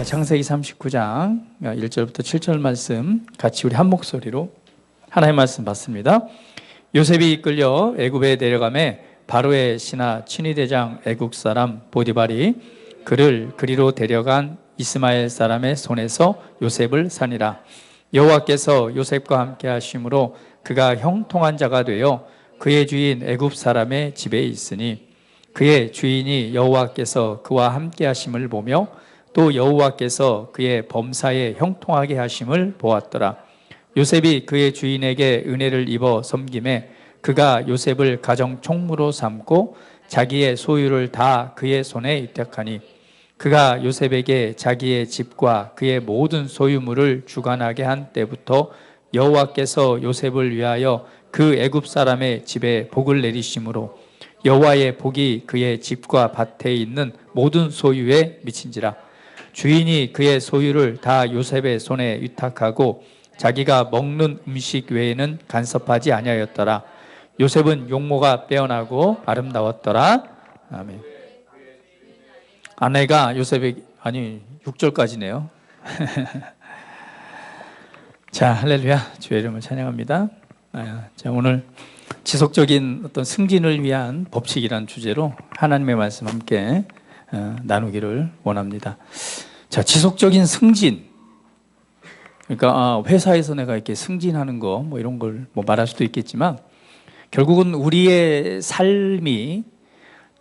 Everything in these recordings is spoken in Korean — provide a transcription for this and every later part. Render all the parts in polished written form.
창세기 39장 1절부터 7절 말씀 같이 우리 한 목소리로 하나님의 말씀 받습니다. 요셉이 이끌려 애굽에 내려가매 바로의 신하 친위대장 애국 사람 보디발이 그를 그리로 데려간 이스마엘 사람의 손에서 요셉을 사니라. 여호와께서 요셉과 함께 하심으로 그가 형통한 자가 되어 그의 주인 애굽 사람의 집에 있으니 그의 주인이 여호와께서 그와 함께 하심을 보며 또 여호와께서 그의 범사에 형통하게 하심을 보았더라. 요셉이 그의 주인에게 은혜를 입어 섬김에 그가 요셉을 가정 총무로 삼고 자기의 소유를 다 그의 손에 위탁하니 그가 요셉에게 자기의 집과 그의 모든 소유물을 주관하게 한 때부터 여호와께서 요셉을 위하여 그 애굽 사람의 집에 복을 내리심으로 여호와의 복이 그의 집과 밭에 있는 모든 소유에 미친지라. 주인이 그의 소유를 다 요셉의 손에 위탁하고 자기가 먹는 음식 외에는 간섭하지 아니하였더라. 요셉은 용모가 빼어나고 아름다웠더라. 아멘. 아내가 요셉에게 6절까지네요. 자, 할렐루야. 주의 이름을 찬양합니다. 자, 오늘 지속적인 어떤 승진을 위한 법칙이라는 주제로 하나님의 말씀 함께 나누기를 원합니다. 자, 지속적인 승진. 그러니까 회사에서 내가 이렇게 승진하는 거 뭐 이런 걸 뭐 말할 수도 있겠지만 결국은 우리의 삶이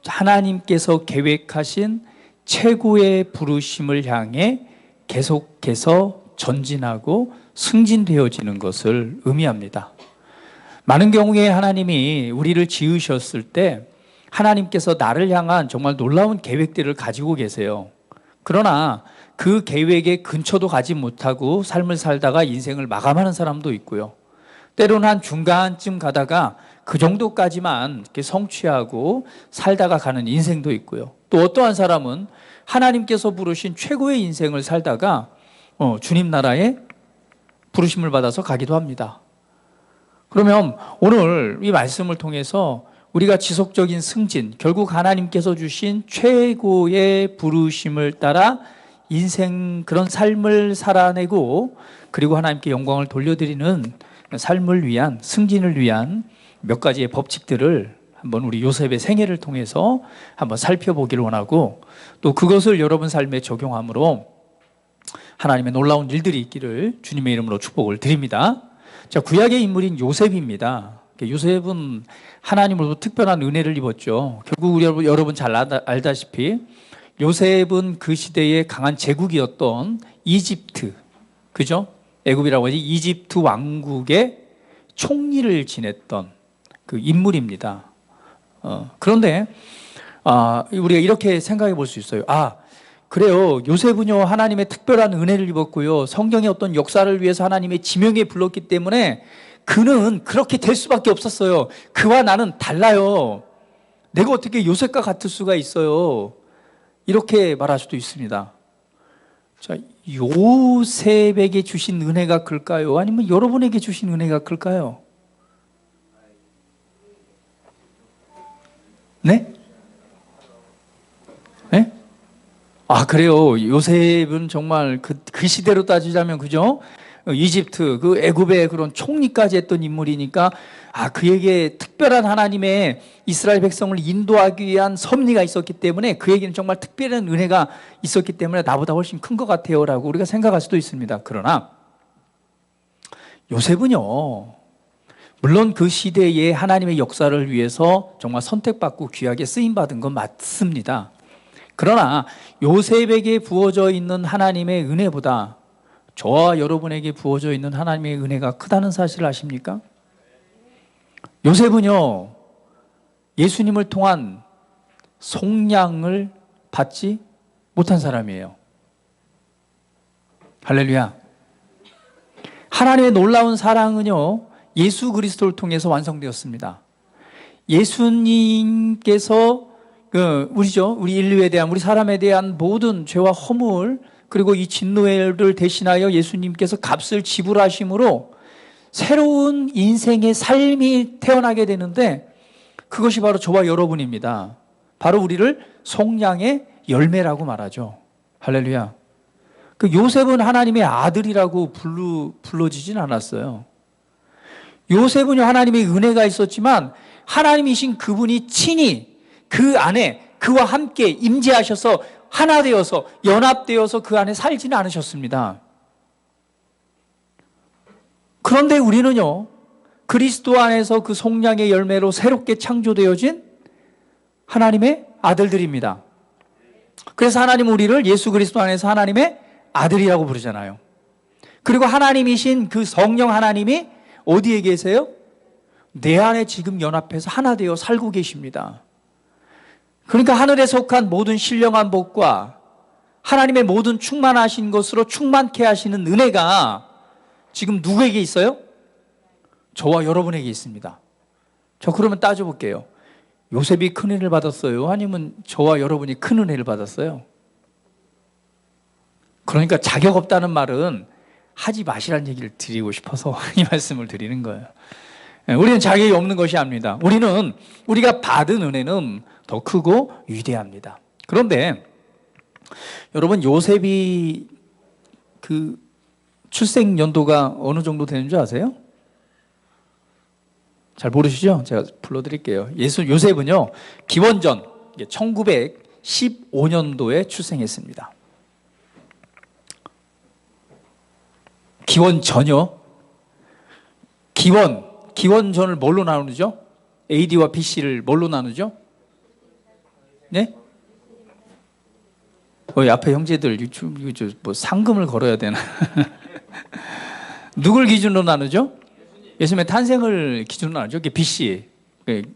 하나님께서 계획하신 최고의 부르심을 향해 계속해서 전진하고 승진되어지는 것을 의미합니다. 많은 경우에 하나님이 우리를 지으셨을 때 하나님께서 나를 향한 정말 놀라운 계획들을 가지고 계세요. 그러나 그 계획의 근처도 가지 못하고 삶을 살다가 인생을 마감하는 사람도 있고요. 때로는 한 중간쯤 가다가 그 정도까지만 이렇게 성취하고 살다가 가는 인생도 있고요. 또 어떠한 사람은 하나님께서 부르신 최고의 인생을 살다가 주님 나라에 부르심을 받아서 가기도 합니다. 그러면 오늘 이 말씀을 통해서 우리가 지속적인 승진, 결국 하나님께서 주신 최고의 부르심을 따라 인생 그런 삶을 살아내고 그리고 하나님께 영광을 돌려드리는 삶을 위한 승진을 위한 몇 가지의 법칙들을 한번 우리 요셉의 생애를 통해서 한번 살펴보기를 원하고 또 그것을 여러분 삶에 적용함으로 하나님의 놀라운 일들이 있기를 주님의 이름으로 축복을 드립니다. 자, 구약의 인물인 요셉입니다. 요셉은 하나님으로부터 특별한 은혜를 입었죠. 결국 여러분 잘 알다시피 요셉은 그 시대의 강한 제국이었던 이집트, 그죠? 애굽이라고 하지 이집트 왕국의 총리를 지냈던 그 인물입니다. 그런데 우리가 이렇게 생각해 볼 수 있어요. 그래요. 요셉은요, 하나님의 특별한 은혜를 입었고요. 성경의 어떤 역사를 위해서 하나님의 지명에 불렀기 때문에 그는 그렇게 될 수밖에 없었어요. 그와 나는 달라요. 내가 어떻게 요셉과 같을 수가 있어요. 이렇게 말할 수도 있습니다. 자, 요셉에게 주신 은혜가 클까요? 아니면 여러분에게 주신 은혜가 클까요? 네? 네? 그래요. 요셉은 정말 그 시대로 따지자면, 그죠? 이집트, 그 애굽의 그런 총리까지 했던 인물이니까, 그에게 특별한 하나님의 이스라엘 백성을 인도하기 위한 섭리가 있었기 때문에 그에게는 정말 특별한 은혜가 있었기 때문에 나보다 훨씬 큰 것 같아요. 라고 우리가 생각할 수도 있습니다. 그러나, 요셉은요, 물론 그 시대에 하나님의 역사를 위해서 정말 선택받고 귀하게 쓰임받은 건 맞습니다. 그러나 요셉에게 부어져 있는 하나님의 은혜보다 저와 여러분에게 부어져 있는 하나님의 은혜가 크다는 사실을 아십니까? 요셉은요, 예수님을 통한 속량을 받지 못한 사람이에요. 할렐루야. 하나님의 놀라운 사랑은요, 예수 그리스도를 통해서 완성되었습니다. 예수님께서 우리 인류에 대한, 우리 사람에 대한 모든 죄와 허물, 그리고 이 진노를 대신하여 예수님께서 값을 지불하심으로 새로운 인생의 삶이 태어나게 되는데 그것이 바로 저와 여러분입니다. 바로 우리를 속량의 열매라고 말하죠. 할렐루야. 그 요셉은 하나님의 아들이라고 불러지진 않았어요. 요셉은요, 하나님의 은혜가 있었지만 하나님이신 그분이 친히 그 안에 그와 함께 임재하셔서 하나 되어서 연합되어서 그 안에 살지는 않으셨습니다. 그런데 우리는요, 그리스도 안에서 그 속량의 열매로 새롭게 창조되어진 하나님의 아들들입니다. 그래서 하나님 우리를 예수 그리스도 안에서 하나님의 아들이라고 부르잖아요. 그리고 하나님이신 그 성령 하나님이 어디에 계세요? 내 안에 지금 연합해서 하나 되어 살고 계십니다. 그러니까 하늘에 속한 모든 신령한 복과 하나님의 모든 충만하신 것으로 충만케 하시는 은혜가 지금 누구에게 있어요? 저와 여러분에게 있습니다. 저 그러면 따져볼게요. 요셉이 큰 은혜를 받았어요? 아니면 저와 여러분이 큰 은혜를 받았어요? 그러니까 자격 없다는 말은 하지 마시라는 얘기를 드리고 싶어서 이 말씀을 드리는 거예요. 우리는 자격이 없는 것이 아닙니다. 우리가 받은 은혜는 더 크고 위대합니다. 그런데 여러분, 요셉이 그 출생 연도가 어느 정도 되는 줄 아세요? 잘 모르시죠? 제가 불러드릴게요. 요셉은요, 기원전 1915년도에 출생했습니다. 기원전요? 기원전을 뭘로 나누죠? AD와 BC를 뭘로 나누죠? 네? 앞에 형제들, 뭐 상금을 걸어야 되나? 누굴 기준으로 나누죠? 예수님의 탄생을 기준으로 나누죠. BC,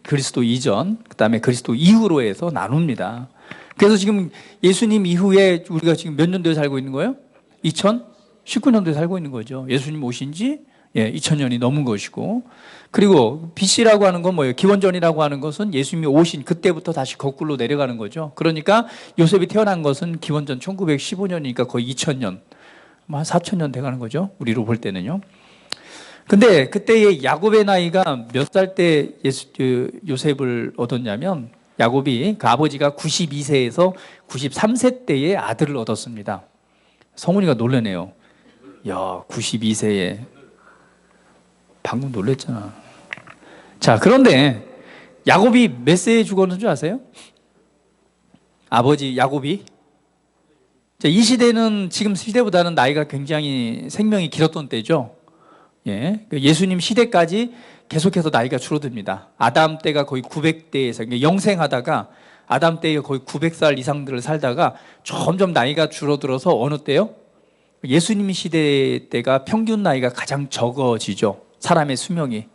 그리스도 이전, 그 다음에 그리스도 이후로 해서 나눕니다. 그래서 지금 예수님 이후에 우리가 지금 몇 년도에 살고 있는 거예요? 2019년도에 살고 있는 거죠. 예수님 오신 지 2000년이 넘은 것이고, 그리고 BC라고 하는 건 뭐예요? 기원전이라고 하는 것은 예수님이 오신 그때부터 다시 거꾸로 내려가는 거죠. 그러니까 요셉이 태어난 것은 기원전 1915년이니까 거의 2000년, 한 4000년 돼가는 거죠. 우리로 볼 때는요. 근데 그때의 야곱의 나이가 몇 살 때 요셉을 얻었냐면, 야곱이 그 아버지가 92세에서 93세 때에 아들을 얻었습니다. 성훈이가 놀라네요. 야, 92세에. 방금 놀랬잖아. 자, 그런데 야곱이 몇 세에 죽었는 줄 아세요? 아버지 야곱이. 자, 이 시대는 지금 시대보다는 나이가 굉장히 생명이 길었던 때죠. 예수님 시대까지 계속해서 나이가 줄어듭니다. 아담 때가 거의 900대에서 영생하다가 아담 때에 거의 900살 이상들을 살다가 점점 나이가 줄어들어서 어느 때요? 예수님 시대 때가 평균 나이가 가장 적어지죠. 사람의 수명이.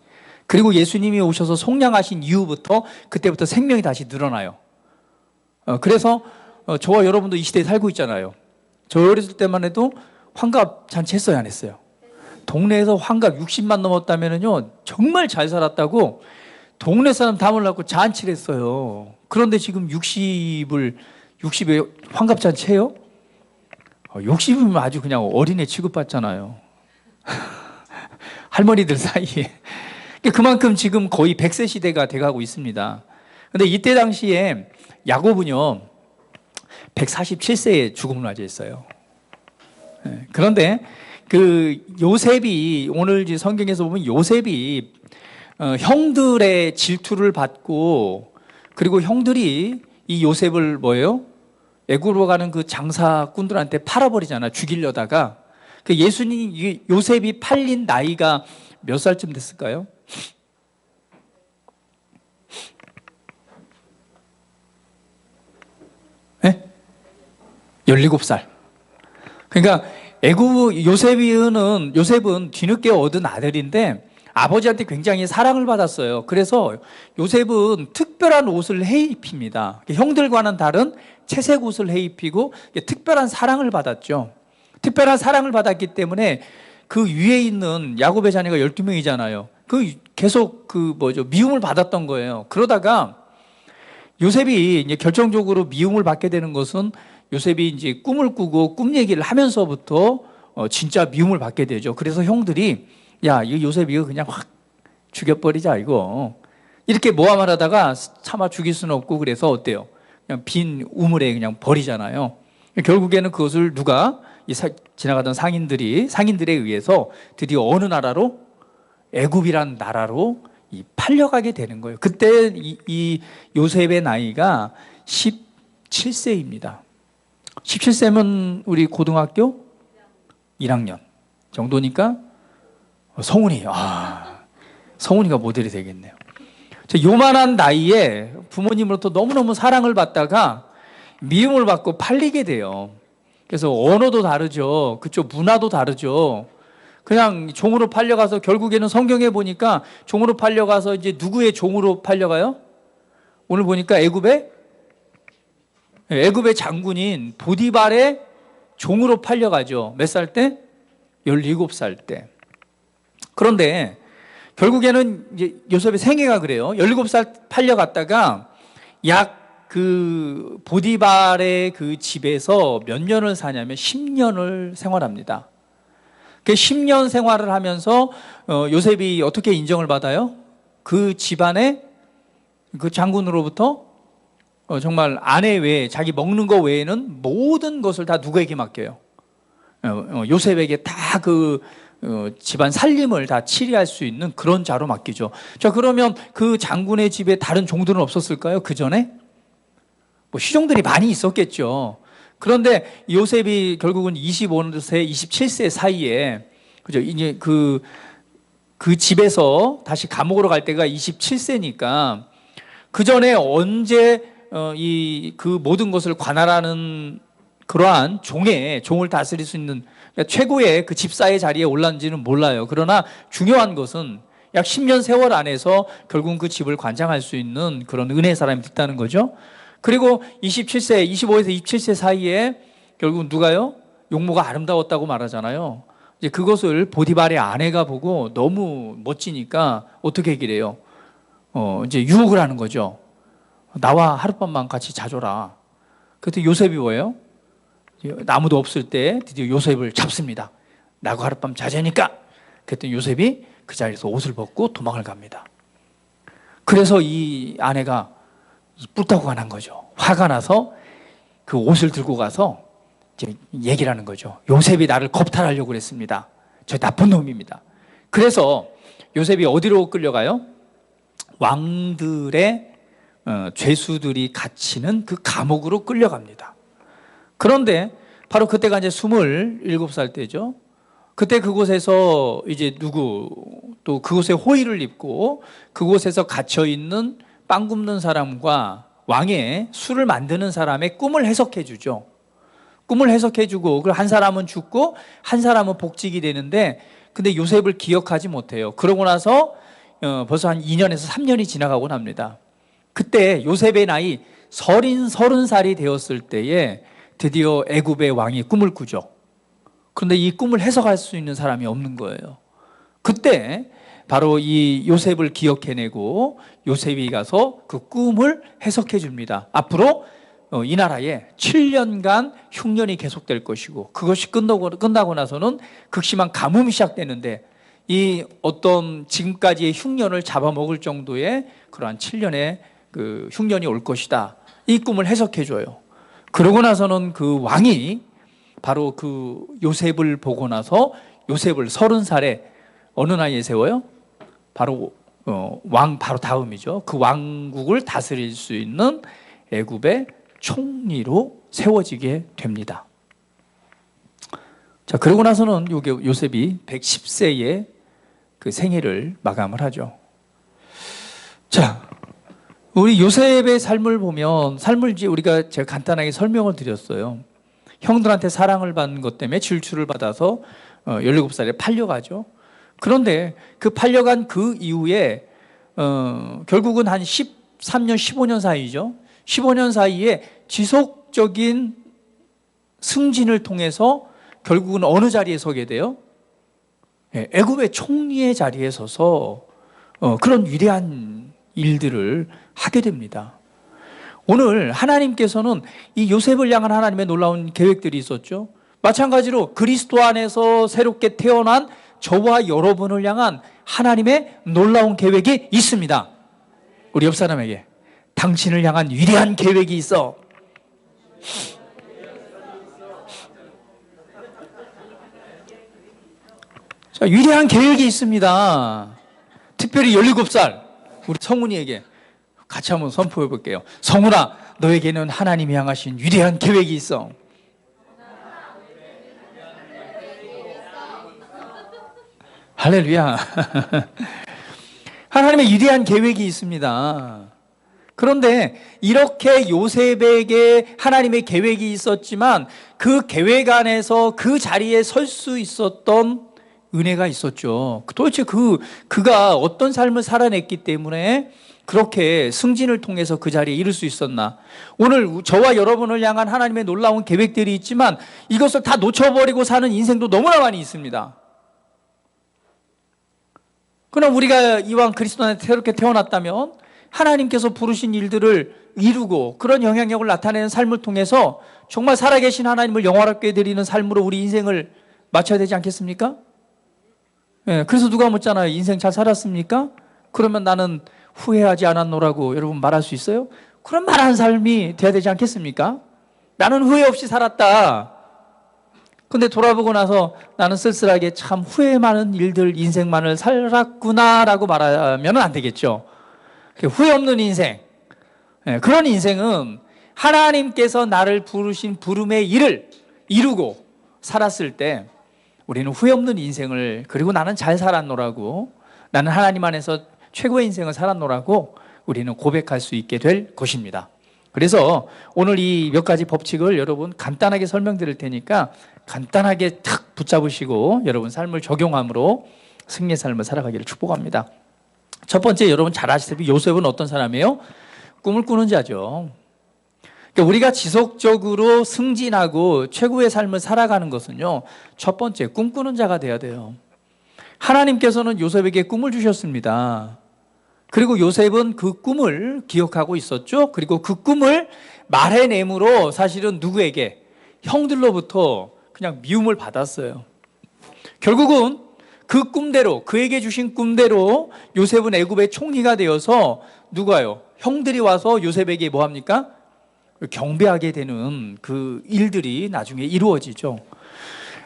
그리고 예수님이 오셔서 속량하신 이후부터 그때부터 생명이 다시 늘어나요. 그래서 저와 여러분도 이 시대에 살고 있잖아요. 저 어렸을 때만 해도 환갑 잔치 했어요, 안 했어요? 동네에서 환갑 60만 넘었다면요 정말 잘 살았다고 동네 사람 다 몰랐고 잔치를 했어요. 그런데 지금 60에 환갑 잔치 해요? 60이면 아주 그냥 어린애 취급받잖아요. 할머니들 사이에. 그만큼 지금 거의 100세 시대가 돼가고 있습니다. 근데 이때 당시에 야곱은요 147세에 죽음을 맞이했어요. 그런데 그 요셉이, 오늘 성경에서 보면 요셉이 형들의 질투를 받고, 그리고 형들이 이 요셉을 뭐예요? 애굽으로 가는 그 장사꾼들한테 팔아버리잖아, 죽이려다가. 그 요셉이 팔린 나이가 몇 살쯤 됐을까요? 네? 17살. 그러니까 요셉은 뒤늦게 얻은 아들인데 아버지한테 굉장히 사랑을 받았어요. 그래서 요셉은 특별한 옷을 해입힙니다. 형들과는 다른 채색 옷을 해입히고 특별한 사랑을 받았죠. 특별한 사랑을 받았기 때문에 그 위에 있는 야곱의 자녀가 12명이잖아요. 계속 미움을 받았던 거예요. 그러다가 요셉이 이제 결정적으로 미움을 받게 되는 것은 요셉이 이제 꿈을 꾸고 꿈 얘기를 하면서부터 진짜 미움을 받게 되죠. 그래서 형들이 야, 이거 요셉 이거 그냥 확 죽여버리자 이거. 이렇게 모함을 하다가 차마 죽일 수는 없고 그래서 어때요? 그냥 빈 우물에 그냥 버리잖아요. 결국에는 그것을 누가? 지나가던 상인들에 의해서 드디어 어느 나라로? 애굽이란 나라로 팔려가게 되는 거예요. 그때 이 요셉의 나이가 17세입니다. 17세면 우리 고등학교 1학년 정도니까 성훈이가 모델이 되겠네요. 요만한 나이에 부모님으로부터 너무너무 사랑을 받다가 미움을 받고 팔리게 돼요. 그래서 언어도 다르죠. 그쪽 문화도 다르죠. 그냥 종으로 팔려가서 결국에는 성경에 보니까 종으로 팔려가서 이제 누구의 종으로 팔려가요? 오늘 보니까 애굽의 장군인 보디발의 종으로 팔려가죠. 몇 살 때? 17살 때. 그런데 결국에는 이제 요셉의 생애가 그래요. 17살 팔려갔다가 그 보디발의 그 집에서 몇 년을 사냐면 10년을 생활합니다. 그 10년 생활을 하면서 요셉이 어떻게 인정을 받아요? 그 집안의 그 장군으로부터 정말 아내 외에 자기 먹는 거 외에는 모든 것을 다 누구에게 맡겨요? 요셉에게 다 그 집안 살림을 다 치리할 수 있는 그런 자로 맡기죠. 자, 그러면 그 장군의 집에 다른 종들은 없었을까요? 그 전에? 뭐 시종들이 많이 있었겠죠. 그런데 요셉이 결국은 25세, 27세 사이에 그죠? 이제 그 집에서 다시 감옥으로 갈 때가 27세니까 그 전에 언제 그 모든 것을 관할하는 그러한 종을 다스릴 수 있는 그러니까 최고의 그 집사의 자리에 올랐는지는 몰라요. 그러나 중요한 것은 약 10년 세월 안에서 결국은 그 집을 관장할 수 있는 그런 은혜의 사람이 됐다는 거죠. 그리고 25에서 27세 사이에 결국은 누가요? 용모가 아름다웠다고 말하잖아요. 이제 그것을 보디발의 아내가 보고 너무 멋지니까 어떻게 얘기를 해요? 이제 유혹을 하는 거죠. 나와 하룻밤만 같이 자줘라. 그때 요셉이 뭐예요? 아무도 없을 때 드디어 요셉을 잡습니다. 나하고 하룻밤 자자니까. 그랬더니 요셉이 그 자리에서 옷을 벗고 도망을 갑니다. 그래서 이 아내가 뿔따구가 난 거죠. 화가 나서 그 옷을 들고 가서 이제 얘기를 하는 거죠. 요셉이 나를 겁탈하려고 그랬습니다. 저 나쁜 놈입니다. 그래서 요셉이 어디로 끌려가요? 왕들의 죄수들이 gat히는 그 감옥으로 끌려갑니다. 그런데 바로 그때가 이제 27살 때죠. 그때 그곳에서 이제 또 그곳에 호의를 입고 그곳에서 갇혀 있는 빵 굽는 사람과 왕의 술을 만드는 사람의 꿈을 해석해 주죠. 꿈을 해석해 주고 한 사람은 죽고 한 사람은 복직이 되는데 근데 요셉을 기억하지 못해요. 그러고 나서 벌써 한 2년에서 3년이 지나가곤 합니다. 그때 요셉의 나이 30살이 되었을 때에 드디어 애굽의 왕이 꿈을 꾸죠. 그런데 이 꿈을 해석할 수 있는 사람이 없는 거예요. 그때 바로 이 요셉을 기억해내고 요셉이 가서 그 꿈을 해석해 줍니다. 앞으로 이 나라에 7년간 흉년이 계속될 것이고 그것이 끝나고 나서는 극심한 가뭄이 시작되는데 이 어떤 지금까지의 흉년을 잡아먹을 정도의 그러한 7년의 그 흉년이 올 것이다. 이 꿈을 해석해 줘요. 그러고 나서는 그 왕이 바로 그 요셉을 보고 나서 요셉을 30살에 어느 나이에 세워요? 바로 바로 다음이죠. 그 왕국을 다스릴 수 있는 애굽의 총리로 세워지게 됩니다. 자, 그러고 나서는 요셉이 110세에 그 생애를 마감을 하죠. 자, 우리 요셉의 삶을 보면 제가 간단하게 설명을 드렸어요. 형들한테 사랑을 받는 것 때문에 질투를 받아서 17살에 팔려가죠. 그런데 그 팔려간 그 이후에 결국은 한 13년, 15년 사이죠. 15년 사이에 지속적인 승진을 통해서 결국은 어느 자리에 서게 돼요? 애굽의 총리의 자리에 서서 그런 위대한 일들을 하게 됩니다. 오늘 하나님께서는 이 요셉을 향한 하나님의 놀라운 계획들이 있었죠. 마찬가지로 그리스도 안에서 새롭게 태어난 저와 여러분을 향한 하나님의 놀라운 계획이 있습니다. 우리 옆 사람에게 당신을 향한 위대한 계획이 있어. 자, 위대한 계획이 있습니다. 특별히 17살 우리 성훈이에게 같이 한번 선포해 볼게요. 성훈아, 너에게는 하나님이 향하신 위대한 계획이 있어. 할렐루야. 하나님의 위대한 계획이 있습니다. 그런데 이렇게 요셉에게 하나님의 계획이 있었지만 그 계획 안에서 그 자리에 설 수 있었던 은혜가 있었죠. 도대체 그가 어떤 삶을 살아냈기 때문에 그렇게 승진을 통해서 그 자리에 이룰 수 있었나? 오늘 저와 여러분을 향한 하나님의 놀라운 계획들이 있지만 이것을 다 놓쳐버리고 사는 인생도 너무나 많이 있습니다. 그럼 우리가 이왕 그리스도 안에 새롭게 태어났다면 하나님께서 부르신 일들을 이루고 그런 영향력을 나타내는 삶을 통해서 정말 살아계신 하나님을 영화롭게 드리는 삶으로 우리 인생을 마쳐야 되지 않겠습니까? 예, 그래서 누가 묻잖아요. 인생 잘 살았습니까? 그러면 나는 후회하지 않았노라고 여러분 말할 수 있어요? 그런 말하는 삶이 돼야 되지 않겠습니까? 나는 후회 없이 살았다. 근데 돌아보고 나서 나는 쓸쓸하게 참 후회 많은 일들, 인생만을 살았구나라고 말하면 안 되겠죠. 후회 없는 인생, 그런 인생은 하나님께서 나를 부르신 부름의 일을 이루고 살았을 때 우리는 후회 없는 인생을, 그리고 나는 잘 살았노라고, 나는 하나님 안에서 최고의 인생을 살았노라고 우리는 고백할 수 있게 될 것입니다. 그래서 오늘 이 몇 가지 법칙을 여러분 간단하게 설명드릴 테니까 간단하게 탁 붙잡으시고 여러분 삶을 적용함으로 승리의 삶을 살아가기를 축복합니다. 첫 번째, 여러분 잘 아시다시피 요셉은 어떤 사람이에요? 꿈을 꾸는 자죠. 그러니까 우리가 지속적으로 승진하고 최고의 삶을 살아가는 것은요, 첫 번째 꿈꾸는 자가 돼야 돼요. 하나님께서는 요셉에게 꿈을 주셨습니다. 그리고 요셉은 그 꿈을 기억하고 있었죠. 그리고 그 꿈을 말해냄으로 사실은 누구에게? 형들로부터 그냥 미움을 받았어요. 결국은 그 꿈대로, 그에게 주신 꿈대로 요셉은 애굽의 총리가 되어서 누가요? 형들이 와서 요셉에게 뭐 합니까? 경배하게 되는 그 일들이 나중에 이루어지죠.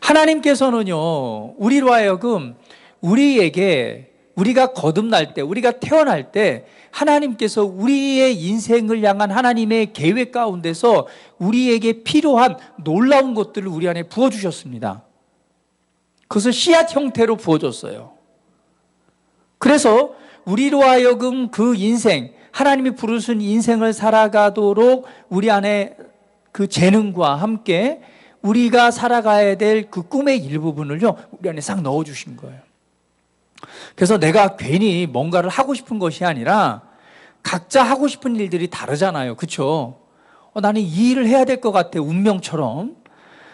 하나님께서는요, 우리로 하여금 우리에게, 우리가 거듭날 때, 우리가 태어날 때 하나님께서 우리의 인생을 향한 하나님의 계획 가운데서 우리에게 필요한 놀라운 것들을 우리 안에 부어주셨습니다. 그것을 씨앗 형태로 부어줬어요. 그래서 우리로 하여금 그 인생, 하나님이 부르신 인생을 살아가도록 우리 안에 그 재능과 함께 우리가 살아가야 될 그 꿈의 일부분을요, 우리 안에 싹 넣어주신 거예요. 그래서 내가 괜히 뭔가를 하고 싶은 것이 아니라 각자 하고 싶은 일들이 다르잖아요. 그렇죠? 나는 이 일을 해야 될 것 같아, 운명처럼.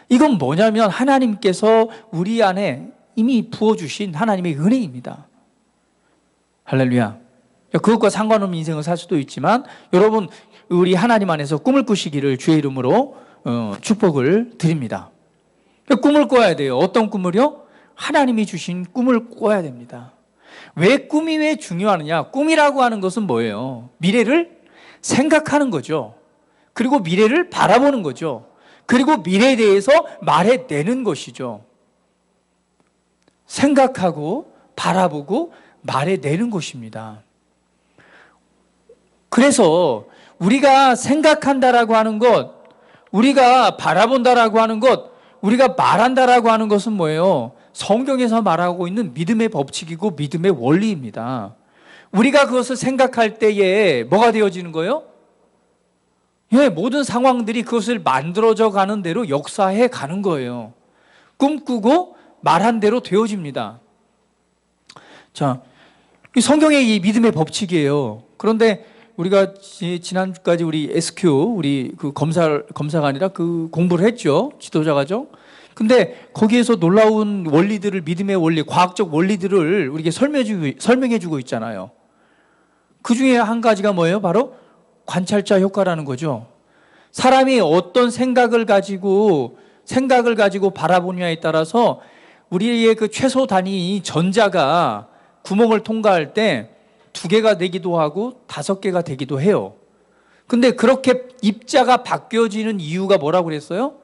이건 뭐냐면 하나님께서 우리 안에 이미 부어주신 하나님의 은혜입니다. 할렐루야. 그것과 상관없는 인생을 살 수도 있지만 여러분, 우리 하나님 안에서 꿈을 꾸시기를 주의 이름으로 축복을 드립니다. 꿈을 꿔야 돼요. 어떤 꿈을요? 하나님이 주신 꿈을 꿔야 됩니다. 왜 꿈이 왜 중요하느냐? 꿈이라고 하는 것은 뭐예요? 미래를 생각하는 거죠. 그리고 미래를 바라보는 거죠. 그리고 미래에 대해서 말해내는 것이죠. 생각하고 바라보고 말해내는 것입니다. 그래서 우리가 생각한다라고 하는 것, 우리가 바라본다라고 하는 것, 우리가 말한다라고 하는 것은 뭐예요? 성경에서 말하고 있는 믿음의 법칙이고 믿음의 원리입니다. 우리가 그것을 생각할 때에 뭐가 되어지는 거예요? 예, 모든 상황들이 그것을 만들어져 가는 대로 역사해 가는 거예요. 꿈꾸고 말한 대로 되어집니다. 자, 이 성경의 이 믿음의 법칙이에요. 그런데 우리가 지난주까지 우리 SQ, 우리 그 검사가 아니라 그 공부를 했죠. 지도자 과정. 근데 거기에서 놀라운 원리들을, 믿음의 원리, 과학적 원리들을 우리에게 설명해 주고 있잖아요. 그 중에 한 가지가 뭐예요? 바로 관찰자 효과라는 거죠. 사람이 어떤 생각을 가지고 바라보냐에 따라서 우리의 그 최소 단위 전자가 구멍을 통과할 때 2개가 되기도 하고 5개가 되기도 해요. 근데 그렇게 입자가 바뀌어지는 이유가 뭐라고 그랬어요?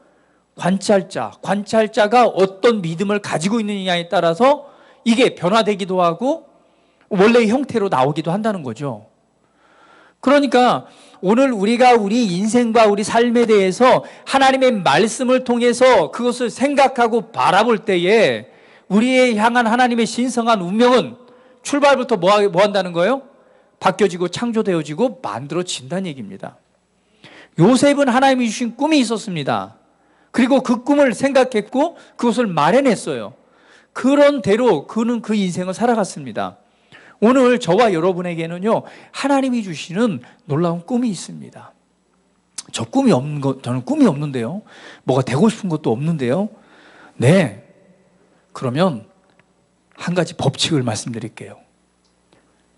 관찰자가 어떤 믿음을 가지고 있느냐에 따라서 이게 변화되기도 하고 원래의 형태로 나오기도 한다는 거죠. 그러니까 오늘 우리가 우리 인생과 우리 삶에 대해서 하나님의 말씀을 통해서 그것을 생각하고 바라볼 때에 우리의 향한 하나님의 신성한 운명은 출발부터 뭐 한다는 거예요? 바뀌어지고 창조되어지고 만들어진다는 얘기입니다. 요셉은 하나님이 주신 꿈이 있었습니다. 그리고 그 꿈을 생각했고 그것을 말해냈어요. 그런 대로 그는 그 인생을 살아갔습니다. 오늘 저와 여러분에게는요, 하나님이 주시는 놀라운 꿈이 있습니다. 저는 꿈이 없는데요. 뭐가 되고 싶은 것도 없는데요. 네. 그러면 한 가지 법칙을 말씀드릴게요.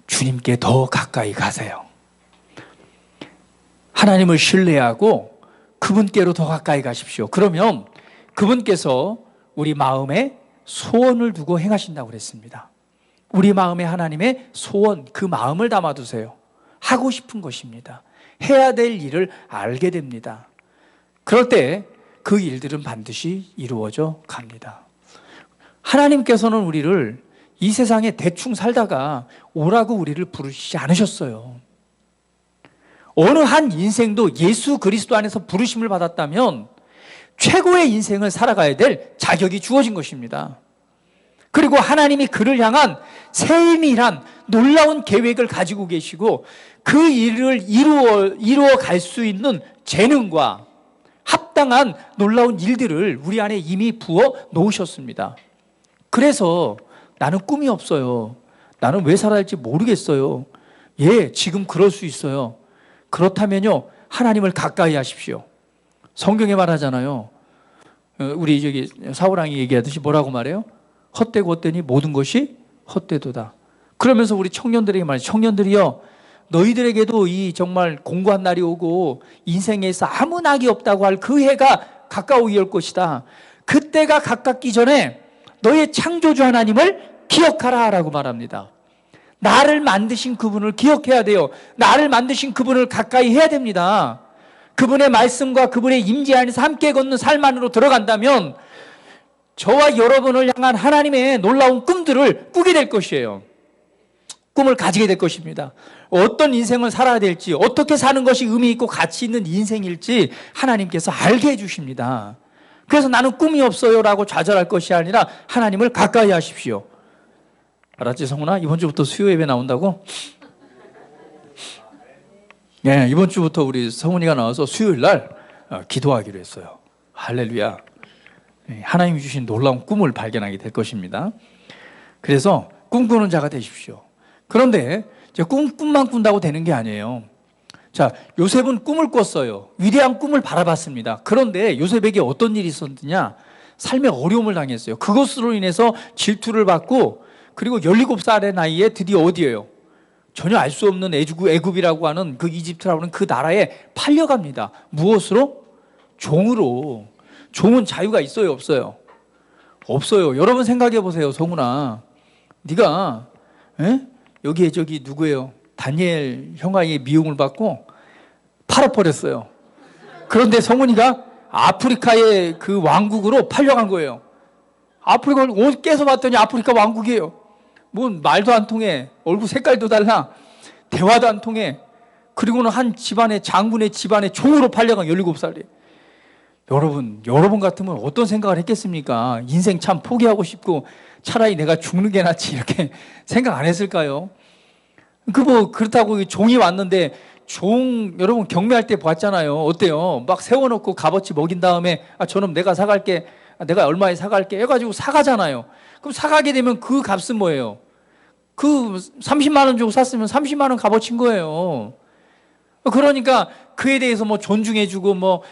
주님께 더 가까이 가세요. 하나님을 신뢰하고 그분께로 더 가까이 가십시오. 그러면 그분께서 우리 마음에 소원을 두고 행하신다고 그랬습니다. 우리 마음에 하나님의 소원, 그 마음을 담아두세요. 하고 싶은 것입니다. 해야 될 일을 알게 됩니다. 그럴 때 그 일들은 반드시 이루어져 갑니다. 하나님께서는 우리를 이 세상에 대충 살다가 오라고 우리를 부르시지 않으셨어요. 어느 한 인생도 예수 그리스도 안에서 부르심을 받았다면 최고의 인생을 살아가야 될 자격이 주어진 것입니다. 그리고 하나님이 그를 향한 세밀한 놀라운 계획을 가지고 계시고 그 일을 이루어 갈 수 있는 재능과 합당한 놀라운 일들을 우리 안에 이미 부어 놓으셨습니다. 그래서 나는 꿈이 없어요. 나는 왜 살아야 할지 모르겠어요. 예, 지금 그럴 수 있어요. 그렇다면요, 하나님을 가까이 하십시오. 성경에 말하잖아요. 우리 저기 사우랑이 얘기하듯이 뭐라고 말해요? 헛되고 헛되니 모든 것이 헛되도다. 그러면서 우리 청년들에게 말해요. 청년들이요, 너희들에게도 이 정말 공고한 날이 오고 인생에서 아무 낙이 없다고 할 그 해가 가까우게 올 것이다. 그때가 가깝기 전에 너의 창조주 하나님을 기억하라 라고 말합니다. 나를 만드신 그분을 기억해야 돼요. 나를 만드신 그분을 가까이 해야 됩니다. 그분의 말씀과 그분의 임재 안에서 함께 걷는 삶 안으로 들어간다면 저와 여러분을 향한 하나님의 놀라운 꿈들을 꾸게 될 것이에요. 꿈을 가지게 될 것입니다. 어떤 인생을 살아야 될지, 어떻게 사는 것이 의미 있고 가치 있는 인생일지 하나님께서 알게 해주십니다. 그래서 나는 꿈이 없어요 라고 좌절할 것이 아니라 하나님을 가까이 하십시오. 알았지, 성훈아? 이번 주부터 수요 예배 나온다고? 네, 이번 주부터 우리 성훈이가 나와서 수요일 날 기도하기로 했어요. 할렐루야. 하나님이 주신 놀라운 꿈을 발견하게 될 것입니다. 그래서 꿈꾸는 자가 되십시오. 그런데 꿈만 꾼다고 되는 게 아니에요. 자, 요셉은 꿈을 꿨어요. 위대한 꿈을 바라봤습니다. 그런데 요셉에게 어떤 일이 있었느냐? 삶의 어려움을 당했어요. 그것으로 인해서 질투를 받고, 그리고 17살의 나이에 드디어 어디예요? 전혀 알 수 없는 애굽이라고 하는 그 이집트라고 하는 그 나라에 팔려갑니다. 무엇으로? 종으로. 종은 자유가 있어요, 없어요? 없어요. 여러분 생각해 보세요, 성훈아. 네가 여기에 저기 누구예요? 다니엘 형아의 미움을 받고 팔아버렸어요. 그런데 성훈이가 아프리카의 그 왕국으로 팔려간 거예요. 아프리카를 깨서 봤더니 아프리카 왕국이에요. 뭔 말도 안 통해. 얼굴 색깔도 달라. 대화도 안 통해. 그리고는 한 집안의 장군의 집안에 종으로 팔려간 17살이. 여러분 같으면 어떤 생각을 했겠습니까? 인생 참 포기하고 싶고 차라리 내가 죽는 게 낫지 이렇게 생각 안 했을까요? 그렇다고 종이 왔는데 여러분 경매할 때 봤잖아요. 어때요? 막 세워놓고 값어치 먹인 다음에 저놈 내가 사갈게. 내가 얼마에 사갈게 해가지고 사가잖아요. 그럼 사가게 되면 그 값은 뭐예요? 그 30만 원 주고 샀으면 30만 원 값어치인 거예요. 그러니까 그에 대해서 뭐 존중해주고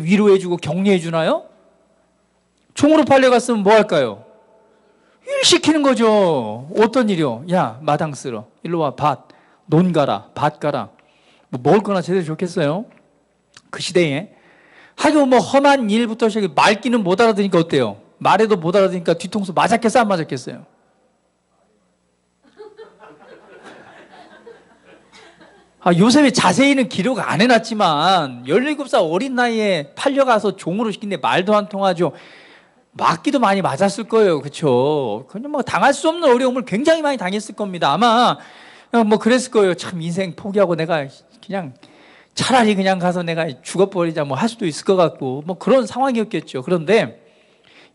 위로해주고 격려해주나요? 종으로 팔려갔으면 뭐 할까요? 일 시키는 거죠. 어떤 일이요? 야, 마당 쓸어. 일로 와, 논 가라, 밭 가라. 먹을 거나 제대로 좋겠어요? 그 시대에. 하여간 험한 일부터 시작해 말귀는 못 알아듣으니까 어때요? 말해도 못 알아듣으니까 뒤통수 맞았겠어요, 안 맞았겠어요? 요셉이 자세히는 기록 안 해놨지만 17살 어린 나이에 팔려가서 종으로 시킨데 말도 안 통하죠. 맞기도 많이 맞았을 거예요. 그렇죠? 그냥 뭐 당할 수 없는 어려움을 굉장히 많이 당했을 겁니다. 아마 뭐 그랬을 거예요. 참 인생 포기하고 내가 그냥 차라리 그냥 가서 내가 죽어버리자 뭐 할 수도 있을 것 같고 뭐 그런 상황이었겠죠. 그런데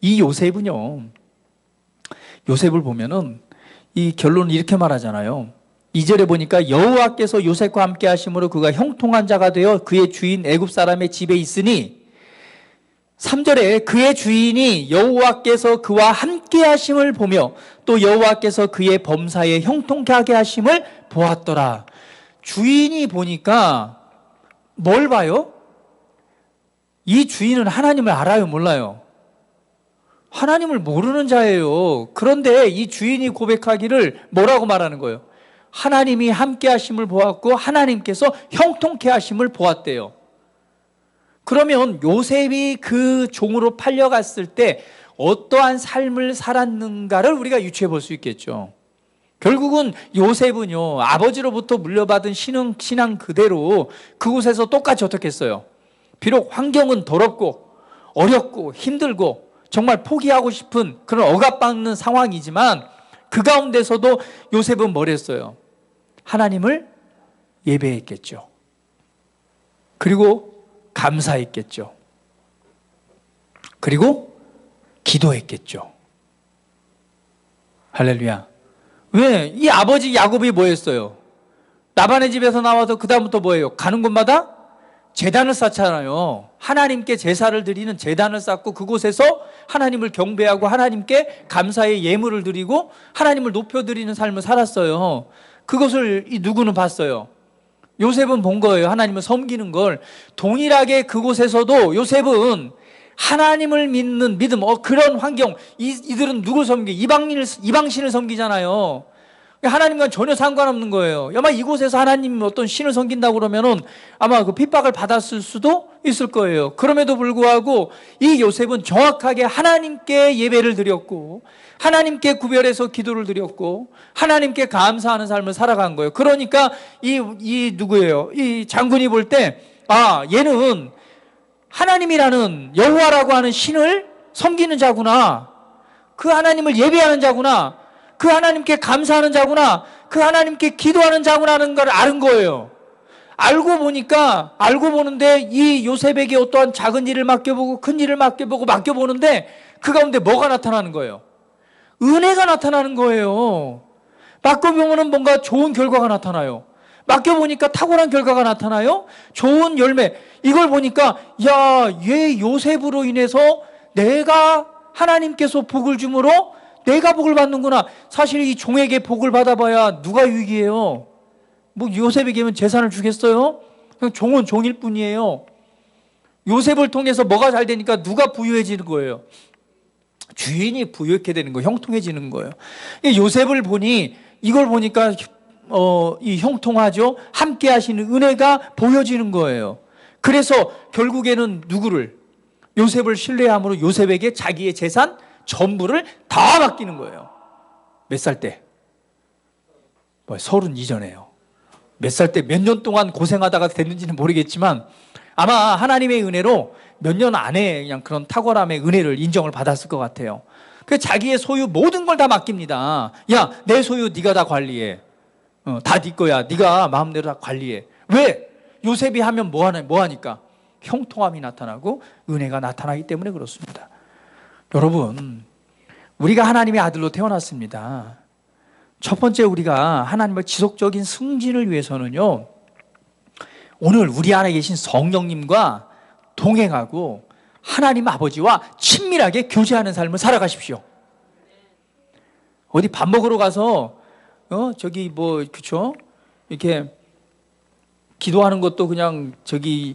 이 요셉은요. 요셉을 보면은 이 결론은 이렇게 말하잖아요. 2절에 보니까 여호와께서 요셉과 함께 하심으로 그가 형통한 자가 되어 그의 주인 애굽 사람의 집에 있으니 3절에 그의 주인이 여호와께서 그와 함께 하심을 보며 또 여호와께서 그의 범사에 형통케 하게 하심을 보았더라. 주인이 보니까 뭘 봐요? 이 주인은 하나님을 알아요, 몰라요? 하나님을 모르는 자예요. 그런데 이 주인이 고백하기를 뭐라고 말하는 거예요? 하나님이 함께 하심을 보았고 하나님께서 형통케 하심을 보았대요. 그러면 요셉이 그 종으로 팔려갔을 때 어떠한 삶을 살았는가를 우리가 유추해 볼 수 있겠죠. 결국은 요셉은요, 아버지로부터 물려받은 신앙 그대로 그곳에서 똑같이 어떻게 했어요? 비록 환경은 더럽고 어렵고 힘들고 정말 포기하고 싶은 그런 억압받는 상황이지만 그 가운데서도 요셉은 뭘 했어요? 하나님을 예배했겠죠. 그리고 감사했겠죠. 그리고 기도했겠죠. 할렐루야. 왜? 이 아버지 야곱이 뭐 했어요? 라반의 집에서 나와서 그 다음부터 뭐예요? 가는 곳마다 제단을 쌓잖아요. 하나님께 제사를 드리는 제단을 쌓고 그곳에서 하나님을 경배하고 하나님께 감사의 예물을 드리고 하나님을 높여드리는 삶을 살았어요. 그것을 이 누구는 봤어요? 요셉은 본 거예요. 하나님을 섬기는 걸. 동일하게 그곳에서도 요셉은 하나님을 믿는 믿음, 그런 환경, 이들은 누굴 섬기? 이방신을 섬기잖아요. 하나님과 전혀 상관없는 거예요. 아마 이곳에서 하나님 어떤 신을 섬긴다고 그러면은 아마 그 핍박을 받았을 수도 있을 거예요. 그럼에도 불구하고 이 요셉은 정확하게 하나님께 예배를 드렸고, 하나님께 구별해서 기도를 드렸고, 하나님께 감사하는 삶을 살아간 거예요. 그러니까 이 누구예요? 이 장군이 볼 때, 얘는 하나님이라는 여호와라고 하는 신을 섬기는 자구나. 그 하나님을 예배하는 자구나. 그 하나님께 감사하는 자구나. 그 하나님께 기도하는 자구나라는 걸 아는 거예요. 알고 보는데 이 요셉에게 어떠한 작은 일을 맡겨보고 큰 일을 맡겨보는데 그 가운데 뭐가 나타나는 거예요? 은혜가 나타나는 거예요. 맡겨보면 뭔가 좋은 결과가 나타나요. 맡겨보니까 탁월한 결과가 나타나요. 좋은 열매. 이걸 보니까 얘 요셉으로 인해서 내가 하나님께서 복을 주므로 내가 복을 받는구나. 사실 이 종에게 복을 받아봐야 누가 유익이에요? 뭐 요셉에게는 재산을 주겠어요? 그냥 종은 종일 뿐이에요. 요셉을 통해서 뭐가 잘 되니까 누가 부유해지는 거예요? 주인이 부유하게 되는 거예요. 형통해지는 거예요. 요셉을 보니 이걸 보니까 이 형통하죠. 함께 하시는 은혜가 보여지는 거예요. 그래서 결국에는 누구를? 요셉을 신뢰함으로 요셉에게 자기의 재산 전부를 다 맡기는 거예요. 몇 살 때? 30 이전에요. 몇 살 때 몇 년 동안 고생하다가 됐는지는 모르겠지만 아마 하나님의 은혜로 몇 년 안에 그냥 그런 탁월함의 은혜를 인정을 받았을 것 같아요. 그 자기의 소유 모든 걸 다 맡깁니다. 야, 내 소유 네가 다 관리해. 다 네 거야. 네가 마음대로 다 관리해. 왜? 요셉이 하면 뭐 하니까? 형통함이 나타나고 은혜가 나타나기 때문에 그렇습니다. 여러분, 우리가 하나님의 아들로 태어났습니다. 첫 번째 우리가 하나님의 지속적인 승진을 위해서는요, 오늘 우리 안에 계신 성령님과 동행하고 하나님 아버지와 친밀하게 교제하는 삶을 살아가십시오. 어디 밥 먹으러 가서 그쵸? 이렇게 기도하는 것도 그냥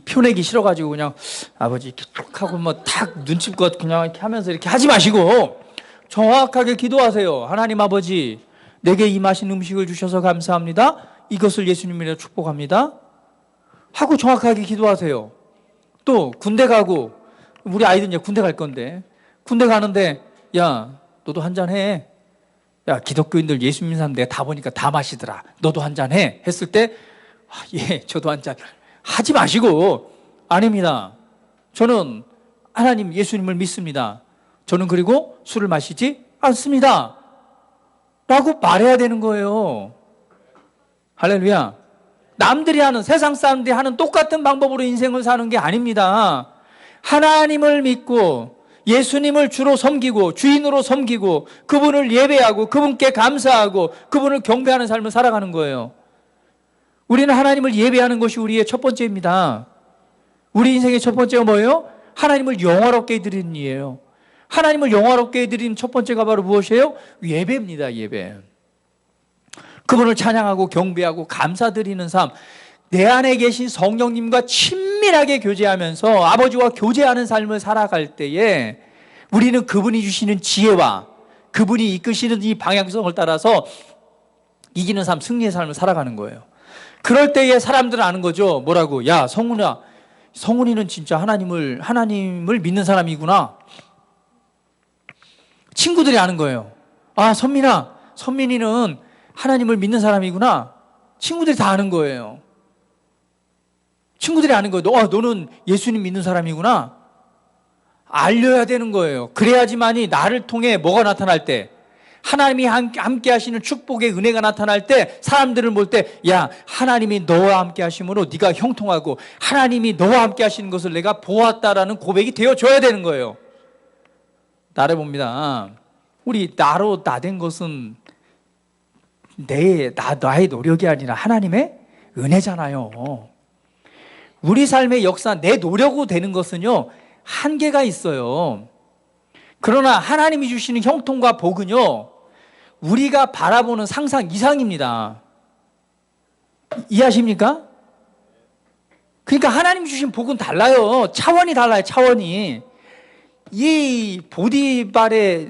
표내기 싫어가지고 그냥 아버지 이렇게 툭 하고 탁 눈치껏 그냥 이렇게 하면서 이렇게 하지 마시고 정확하게 기도하세요. 하나님 아버지, 내게 이 맛있는 음식을 주셔서 감사합니다. 이것을 예수님이라 축복합니다. 하고 정확하게 기도하세요. 또 군대 가고, 우리 아이들 이제 군대 갈 건데, 군대 가는데 야, 너도 한잔 해. 야, 기독교인들 예수 믿는 사람 내가 다 보니까 다 마시더라. 너도 한잔 해. 했을 때 예, 저도 한잔. 하지 마시고, 아닙니다. 저는 하나님 예수님을 믿습니다. 저는 그리고 술을 마시지 않습니다. 라고 말해야 되는 거예요. 할렐루야. 남들이 하는, 세상 사람들이 하는 똑같은 방법으로 인생을 사는 게 아닙니다. 하나님을 믿고 예수님을 주로 섬기고 주인으로 섬기고 그분을 예배하고 그분께 감사하고 그분을 경배하는 삶을 살아가는 거예요. 우리는 하나님을 예배하는 것이 우리의 첫 번째입니다. 우리 인생의 첫 번째가 뭐예요? 하나님을 영화롭게 해드리는 일이에요. 하나님을 영화롭게 해드리는 첫 번째가 바로 무엇이에요? 예배입니다. 예배. 그분을 찬양하고 경배하고 감사드리는 삶, 내 안에 계신 성령님과 친밀하게 교제하면서 아버지와 교제하는 삶을 살아갈 때에 우리는 그분이 주시는 지혜와 그분이 이끄시는 이 방향성을 따라서 이기는 삶, 승리의 삶을 살아가는 거예요. 그럴 때에 사람들은 아는 거죠. 뭐라고? 야, 성훈이는 진짜 하나님을 믿는 사람이구나. 친구들이 아는 거예요. 아, 선민이는 하나님을 믿는 사람이구나. 친구들이 다 아는 거예요. 친구들이 아는 거예요. 너는 예수님 믿는 사람이구나. 알려야 되는 거예요. 그래야지만이 나를 통해 뭐가 나타날 때, 하나님이 함께 하시는 축복의 은혜가 나타날 때 사람들을 볼 때, 야, 하나님이 너와 함께 하심으로 네가 형통하고 하나님이 너와 함께 하시는 것을 내가 보았다라는 고백이 되어줘야 되는 거예요. 나를 봅니다. 우리 나로 나된 것은 나의 노력이 아니라 하나님의 은혜잖아요. 우리 삶의 역사, 내 노력으로 되는 것은요, 한계가 있어요. 그러나 하나님이 주시는 형통과 복은요, 우리가 바라보는 상상 이상입니다. 이해하십니까? 그러니까 하나님이 주신 복은 달라요. 차원이 달라요, 차원이. 이 보디발이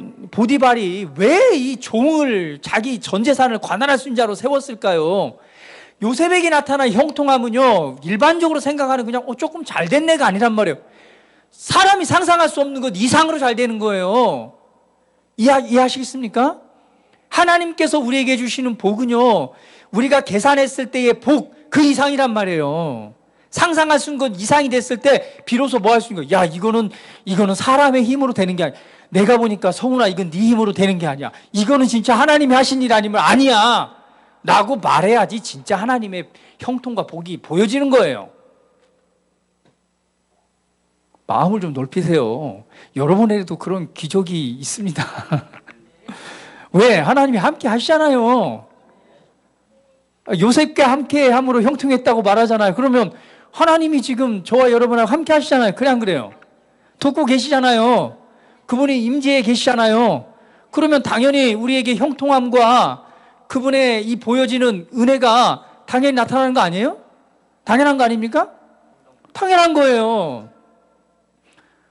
왜 이 종을 자기 전 재산을 관할할 수 있는 자로 세웠을까요? 요셉에게 나타난 형통함은요, 일반적으로 생각하는 그냥 조금 잘 된 애가 아니란 말이에요. 사람이 상상할 수 없는 것 이상으로 잘 되는 거예요. 이해하시겠습니까? 하나님께서 우리에게 주시는 복은요, 우리가 계산했을 때의 복 그 이상이란 말이에요. 상상할 수 있는 것 이상이 됐을 때 비로소 뭐 할 수 있는 거야. 야, 이거는 사람의 힘으로 되는 게 아니야. 내가 보니까 성훈아, 이건 네 힘으로 되는 게 아니야. 이거는 진짜 하나님이 하신 일 아니면 아니야 라고 말해야지 진짜 하나님의 형통과 복이 보여지는 거예요. 마음을 좀 넓히세요. 여러분에게도 그런 기적이 있습니다. 왜? 하나님이 함께 하시잖아요. 요셉과 함께 함으로 형통했다고 말하잖아요. 그러면 하나님이 지금 저와 여러분하고 함께 하시잖아요. 그래, 안 그래요? 돕고 계시잖아요. 그분이 임재에 계시잖아요. 그러면 당연히 우리에게 형통함과 그분의 이 보여지는 은혜가 당연히 나타나는 거 아니에요? 당연한 거 아닙니까? 당연한 거예요.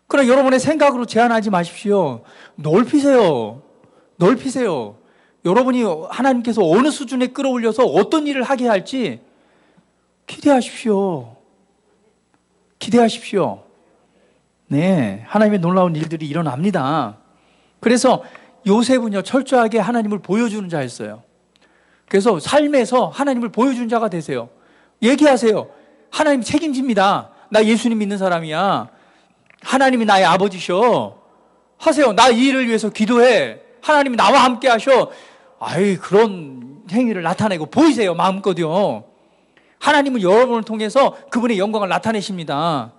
그러나 여러분의 생각으로 제한하지 마십시오. 넓히세요. 여러분이 하나님께서 어느 수준에 끌어올려서 어떤 일을 하게 할지 기대하십시오. 네, 하나님의 놀라운 일들이 일어납니다. 그래서 요셉은요, 철저하게 하나님을 보여주는 자였어요. 그래서 삶에서 하나님을 보여주는 자가 되세요. 얘기하세요. 하나님 책임집니다. 나 예수님 믿는 사람이야. 하나님이 나의 아버지셔. 하세요. 나 이 일을 위해서 기도해. 하나님이 나와 함께 하셔. 그런 행위를 나타내고 보이세요. 마음껏요. 하나님은 여러분을 통해서 그분의 영광을 나타내십니다.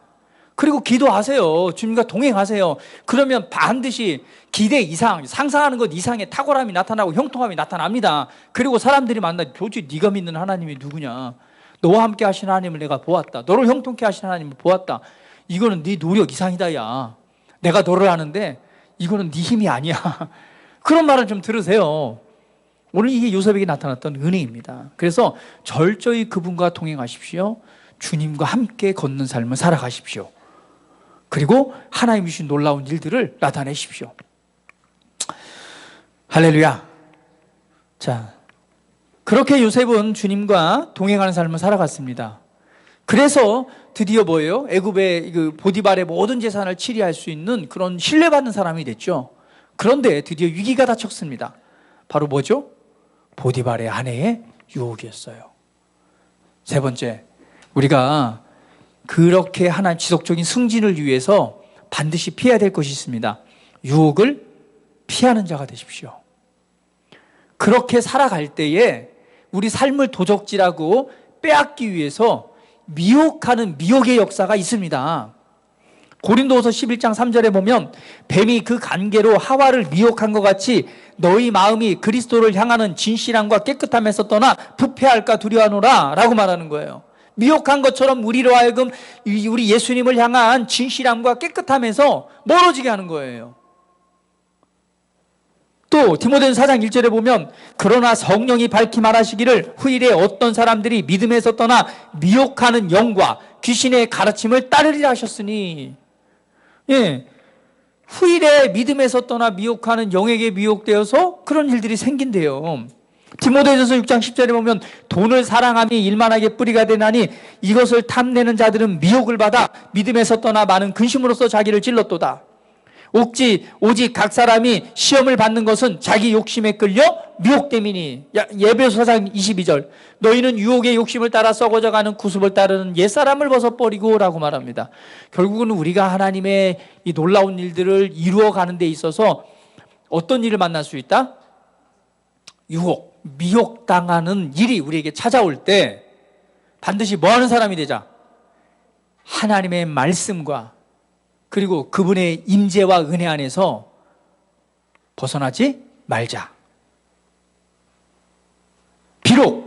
그리고 기도하세요. 주님과 동행하세요. 그러면 반드시 기대 이상, 상상하는 것 이상의 탁월함이 나타나고 형통함이 나타납니다. 그리고 사람들이 도대체 네가 믿는 하나님이 누구냐? 너와 함께 하신 하나님을 내가 보았다. 너를 형통케 하신 하나님을 보았다. 이거는 네 노력 이상이다, 야. 내가 너를 아는데 이거는 네 힘이 아니야. 그런 말을 좀 들으세요. 오늘 이게 요셉에게 나타났던 은혜입니다. 그래서 철저히 그분과 동행하십시오. 주님과 함께 걷는 삶을 살아가십시오. 그리고 하나님이 주신 놀라운 일들을 나타내십시오. 할렐루야. 자, 그렇게 요셉은 주님과 동행하는 삶을 살아갔습니다. 그래서 드디어 뭐예요? 애굽의 보디발의 모든 재산을 치리할 수 있는 그런 신뢰받는 사람이 됐죠. 그런데 드디어 위기가 닥쳤습니다. 바로 뭐죠? 보디발의 아내의 유혹이었어요. 세 번째, 우리가 그렇게 하나님 지속적인 승진을 위해서 반드시 피해야 될 것이 있습니다. 유혹을 피하는 자가 되십시오. 그렇게 살아갈 때에 우리 삶을 도적질하고 빼앗기 위해서 미혹하는 미혹의 역사가 있습니다. 고린도후서 11장 3절에 보면 뱀이 그 관계로 하와를 미혹한 것 같이 너희 마음이 그리스도를 향하는 진실함과 깨끗함에서 떠나 부패할까 두려워하노라 라고 말하는 거예요. 미혹한 것처럼 우리로 하여금 우리 예수님을 향한 진실함과 깨끗함에서 멀어지게 하는 거예요. 또 디모데전서 4장 1절에 보면 그러나 성령이 밝히 말하시기를 후일에 어떤 사람들이 믿음에서 떠나 미혹하는 영과 귀신의 가르침을 따르리라 하셨으니, 예, 후일에 믿음에서 떠나 미혹하는 영에게 미혹되어서 그런 일들이 생긴대요. 디모데전서 6장 10절에 보면 돈을 사랑함이 일만하게 뿌리가 되나니 이것을 탐내는 자들은 미혹을 받아 믿음에서 떠나 많은 근심으로써 자기를 찔렀도다. 오직 각 사람이 시험을 받는 것은 자기 욕심에 끌려 미혹됨이니. 에베소 4장 22절 너희는 유혹의 욕심을 따라 썩어져가는 구습을 따르는 옛사람을 벗어버리고 라고 말합니다. 결국은 우리가 하나님의 이 놀라운 일들을 이루어가는 데 있어서 어떤 일을 만날 수 있다? 유혹, 미혹당하는 일이 우리에게 찾아올 때 반드시 뭐 하는 사람이 되자? 하나님의 말씀과 그리고 그분의 임재와 은혜 안에서 벗어나지 말자. 비록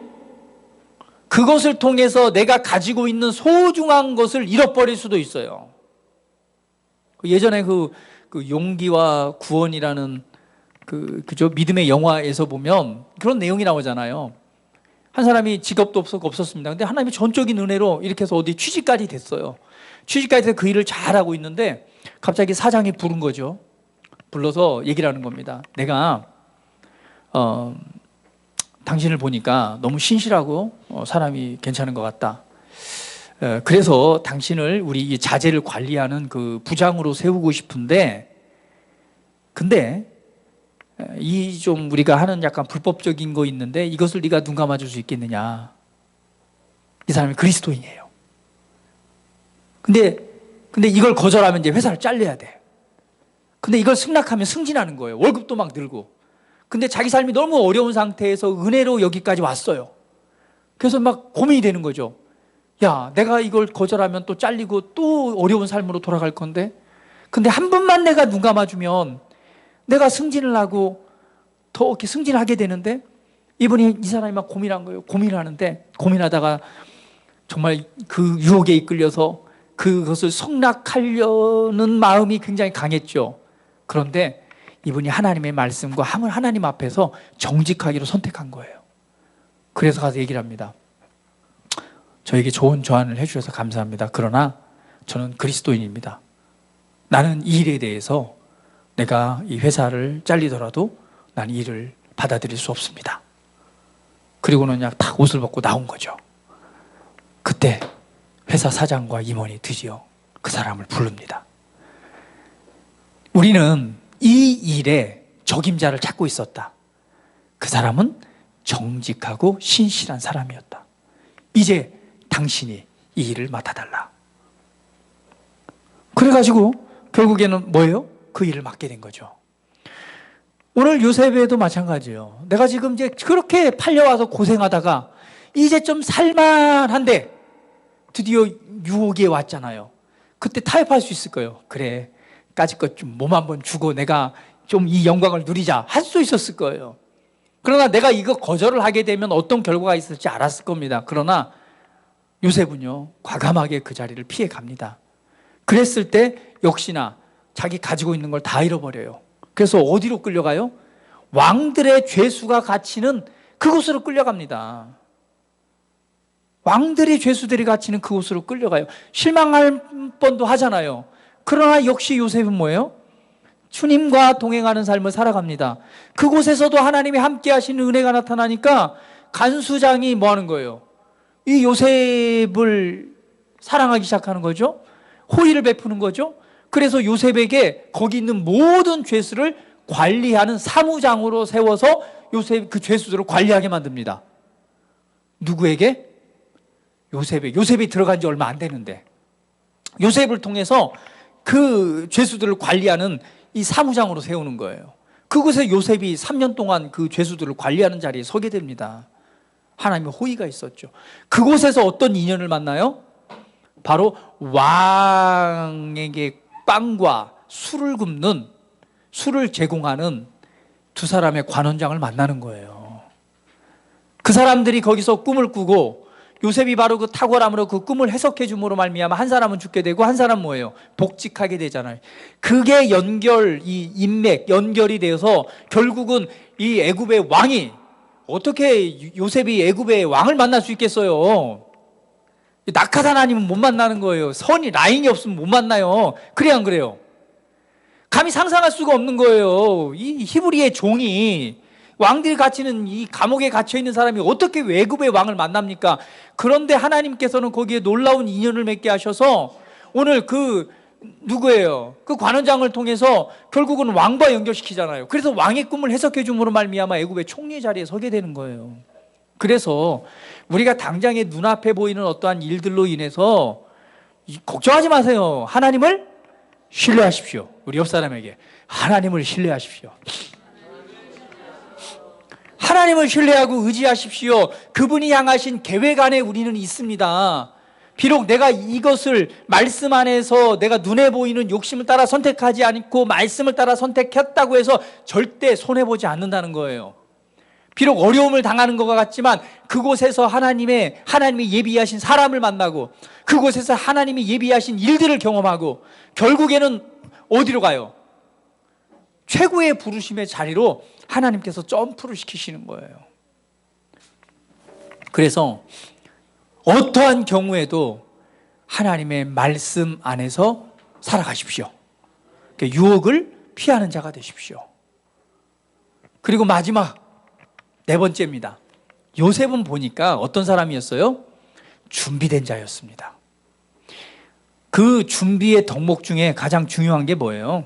그것을 통해서 내가 가지고 있는 소중한 것을 잃어버릴 수도 있어요. 예전에 그 용기와 구원이라는 그죠? 믿음의 영화에서 보면 그런 내용이 나오잖아요. 한 사람이 직업도 없었습니다. 근데 하나님의 전적인 은혜로 이렇게 해서 어디 취직까지 됐어요. 취직까지 돼서 그 일을 잘하고 있는데 갑자기 사장이 부른 거죠. 불러서 얘기를 하는 겁니다. 내가 당신을 보니까 너무 신실하고 사람이 괜찮은 것 같다. 그래서 당신을 우리 이 자재를 관리하는 그 부장으로 세우고 싶은데, 근데 이 좀 우리가 하는 약간 불법적인 거 있는데 이것을 네가 눈 감아줄 수 있겠느냐. 이 사람이 그리스도인이에요. 근데 이걸 거절하면 이제 회사를 잘려야 돼. 근데 이걸 승낙하면 승진하는 거예요. 월급도 막 늘고. 근데 자기 삶이 너무 어려운 상태에서 은혜로 여기까지 왔어요. 그래서 막 고민이 되는 거죠. 야, 내가 이걸 거절하면 또 잘리고 또 어려운 삶으로 돌아갈 건데, 근데 한 번만 내가 눈 감아주면 내가 승진을 하고 더 이렇게 승진하게 되는데, 이분이 이 사람이 막 고민한 거예요. 고민하다가 정말 그 유혹에 이끌려서 그것을 성락하려는 마음이 굉장히 강했죠. 그런데 이분이 하나님의 말씀과 하나님 앞에서 정직하기로 선택한 거예요. 그래서 가서 얘기를 합니다. 저에게 좋은 조언을 해주셔서 감사합니다. 그러나 저는 그리스도인입니다. 나는 이 일에 대해서 내가 이 회사를 잘리더라도 난 이 일을 받아들일 수 없습니다. 그리고는 그냥 딱 옷을 벗고 나온 거죠. 그때 회사 사장과 임원이 드디어 그 사람을 부릅니다. 우리는 이 일에 적임자를 찾고 있었다. 그 사람은 정직하고 신실한 사람이었다. 이제 당신이 이 일을 맡아달라. 그래가지고 결국에는 뭐예요? 그 일을 맡게 된 거죠. 오늘 요셉에도 마찬가지예요. 내가 지금 이제 그렇게 팔려와서 고생하다가 이제 좀 살만한데 드디어 유혹에 왔잖아요. 그때 타협할 수 있을 거예요. 그래, 까짓것 좀 몸 한번 주고 내가 좀 이 영광을 누리자 할 수 있었을 거예요. 그러나 내가 이거 거절을 하게 되면 어떤 결과가 있을지 알았을 겁니다. 그러나 요셉은요, 과감하게 그 자리를 피해 갑니다. 그랬을 때 역시나 자기 가지고 있는 걸 다 잃어버려요. 그래서 어디로 끌려가요? 왕들의 죄수가 갇히는 그곳으로 끌려갑니다. 왕들의 죄수들이 갇히는 그곳으로 끌려가요. 실망할 뻔도 하잖아요. 그러나 역시 요셉은 뭐예요? 주님과 동행하는 삶을 살아갑니다. 그곳에서도 하나님이 함께 하시는 은혜가 나타나니까 간수장이 뭐 하는 거예요? 이 요셉을 사랑하기 시작하는 거죠. 호의를 베푸는 거죠. 그래서 요셉에게 거기 있는 모든 죄수를 관리하는 사무장으로 세워서 요셉 그 죄수들을 관리하게 만듭니다. 누구에게? 요셉이 들어간 지 얼마 안 되는데 요셉을 통해서 그 죄수들을 관리하는 이 사무장으로 세우는 거예요. 그곳에 요셉이 3년 동안 그 죄수들을 관리하는 자리에 서게 됩니다. 하나님의 호의가 있었죠. 그곳에서 어떤 인연을 만나요? 바로 왕에게 빵과 술을 굽는, 술을 제공하는 두 사람의 관원장을 만나는 거예요. 그 사람들이 거기서 꿈을 꾸고 요셉이 바로 그 탁월함으로 그 꿈을 해석해 줌으로 말미암아 한 사람은 죽게 되고 한 사람은 뭐예요? 복직하게 되잖아요. 그게 이 인맥 연결이 되어서 결국은 이 애굽의 왕이, 어떻게 요셉이 애굽의 왕을 만날 수 있겠어요? 낙하산 아니면 못 만나는 거예요. 선이 라인이 없으면 못 만나요. 그래 안 그래요? 감히 상상할 수가 없는 거예요. 이 히브리의 종이, 왕들이 갇히는 이 감옥에 갇혀 있는 사람이 어떻게 애굽의 왕을 만납니까? 그런데 하나님께서는 거기에 놀라운 인연을 맺게 하셔서 오늘 그 누구예요? 그 관원장을 통해서 결국은 왕과 연결시키잖아요. 그래서 왕의 꿈을 해석해 줌으로 말미암아 애굽의 총리 자리에 서게 되는 거예요. 그래서 우리가 당장에 눈앞에 보이는 어떠한 일들로 인해서 걱정하지 마세요. 하나님을 신뢰하십시오. 우리 옆 사람에게 하나님을 신뢰하십시오. 하나님을 신뢰하고 의지하십시오. 그분이 향하신 계획 안에 우리는 있습니다. 비록 내가 이것을 말씀 안에서 내가 눈에 보이는 욕심을 따라 선택하지 않고 말씀을 따라 선택했다고 해서 절대 손해보지 않는다는 거예요. 비록 어려움을 당하는 것 같지만 그곳에서 하나님이 예비하신 사람을 만나고 그곳에서 하나님이 예비하신 일들을 경험하고 결국에는 어디로 가요? 최고의 부르심의 자리로 하나님께서 점프를 시키시는 거예요. 그래서 어떠한 경우에도 하나님의 말씀 안에서 살아가십시오. 유혹을 피하는 자가 되십시오. 그리고 마지막 네 번째입니다. 요셉은 보니까 어떤 사람이었어요? 준비된 자였습니다. 그 준비의 덕목 중에 가장 중요한 게 뭐예요?